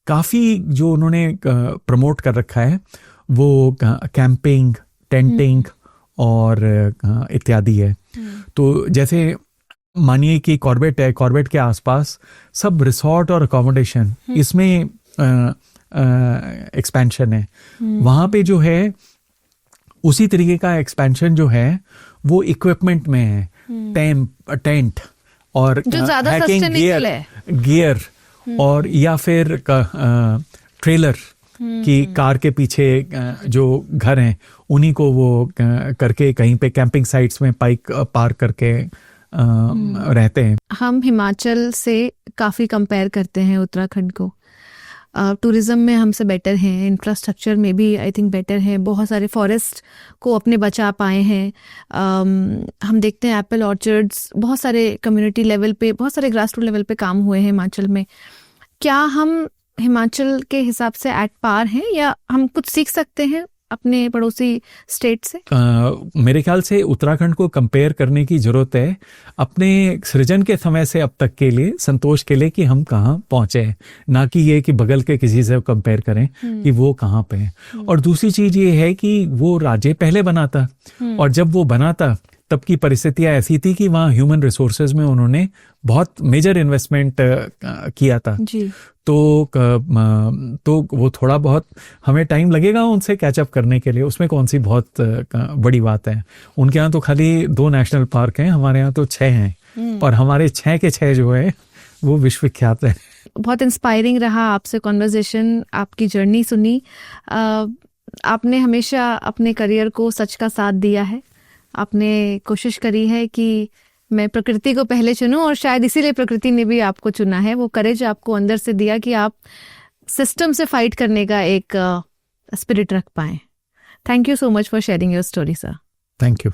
S1: काफ़ी जो उन्होंने प्रमोट कर रखा है वो कैंपिंग, टेंटिंग और इत्यादि है। तो जैसे मानिए कि कॉर्बेट है, कॉर्बेट के आसपास सब रिसोर्ट और अकोमोडेशन, इसमें एक्सपेंशन है। वहाँ पे जो है उसी तरीके का एक्सपेंशन जो है वो इक्विपमेंट में है, टेंट और हैकिंग गियर और या फिर ट्रेलर कि कार के पीछे जो घर हैं उन्हीं को वो करके कहीं पे कैंपिंग साइट्स में बाइक पार्क करके रहते हैं।
S2: हम हिमाचल से काफ़ी कंपेयर करते हैं उत्तराखंड को। टूरिज्म में हमसे बेटर हैं, इंफ्रास्ट्रक्चर में भी आई थिंक बेटर हैं, बहुत सारे फॉरेस्ट को अपने बचा पाए हैं। हम देखते हैं एप्पल ऑर्चर्ड्स, बहुत सारे कम्युनिटी लेवल पे, बहुत सारे ग्रास रूट लेवल पे काम हुए हैं हिमाचल में। क्या हम हिमाचल के हिसाब से एट पार हैं या हम कुछ सीख सकते हैं अपने पड़ोसी स्टेट से?
S1: मेरे ख्याल से उत्तराखंड को कंपेयर करने की जरूरत है अपने सृजन के समय से अब तक के लिए, संतोष के लिए कि हम कहाँ पहुंचे हैं, ना कि ये कि बगल के किसी से कंपेयर करें कि वो कहाँ पे है। और दूसरी चीज ये है कि वो राज्य पहले बना था, और जब वो बना था तब की परिस्थितियां ऐसी थी कि वहाँ ह्यूमन रिसोर्सेज में उन्होंने बहुत मेजर इन्वेस्टमेंट किया था जी। तो वो थोड़ा बहुत हमें टाइम लगेगा उनसे कैचअप करने के लिए, उसमें कौन सी बहुत बड़ी बात है। उनके यहाँ तो खाली 2 नेशनल पार्क हैं, हमारे यहाँ तो 6 हैं, और हमारे 6 के 6 जो है वो विश्वविख्यात है।
S2: बहुत इंस्पायरिंग रहा आपसे कॉन्वर्जेशन, आपकी जर्नी सुनी। आपने हमेशा अपने करियर को सच का साथ दिया है, आपने कोशिश करी है कि मैं प्रकृति को पहले चुनूं, और शायद इसीलिए प्रकृति ने भी आपको चुना है। वो करेज आपको अंदर से दिया कि आप सिस्टम से फाइट करने का एक स्पिरिट रख पाएं। Thank you so much for sharing your story sir.
S1: Thank you.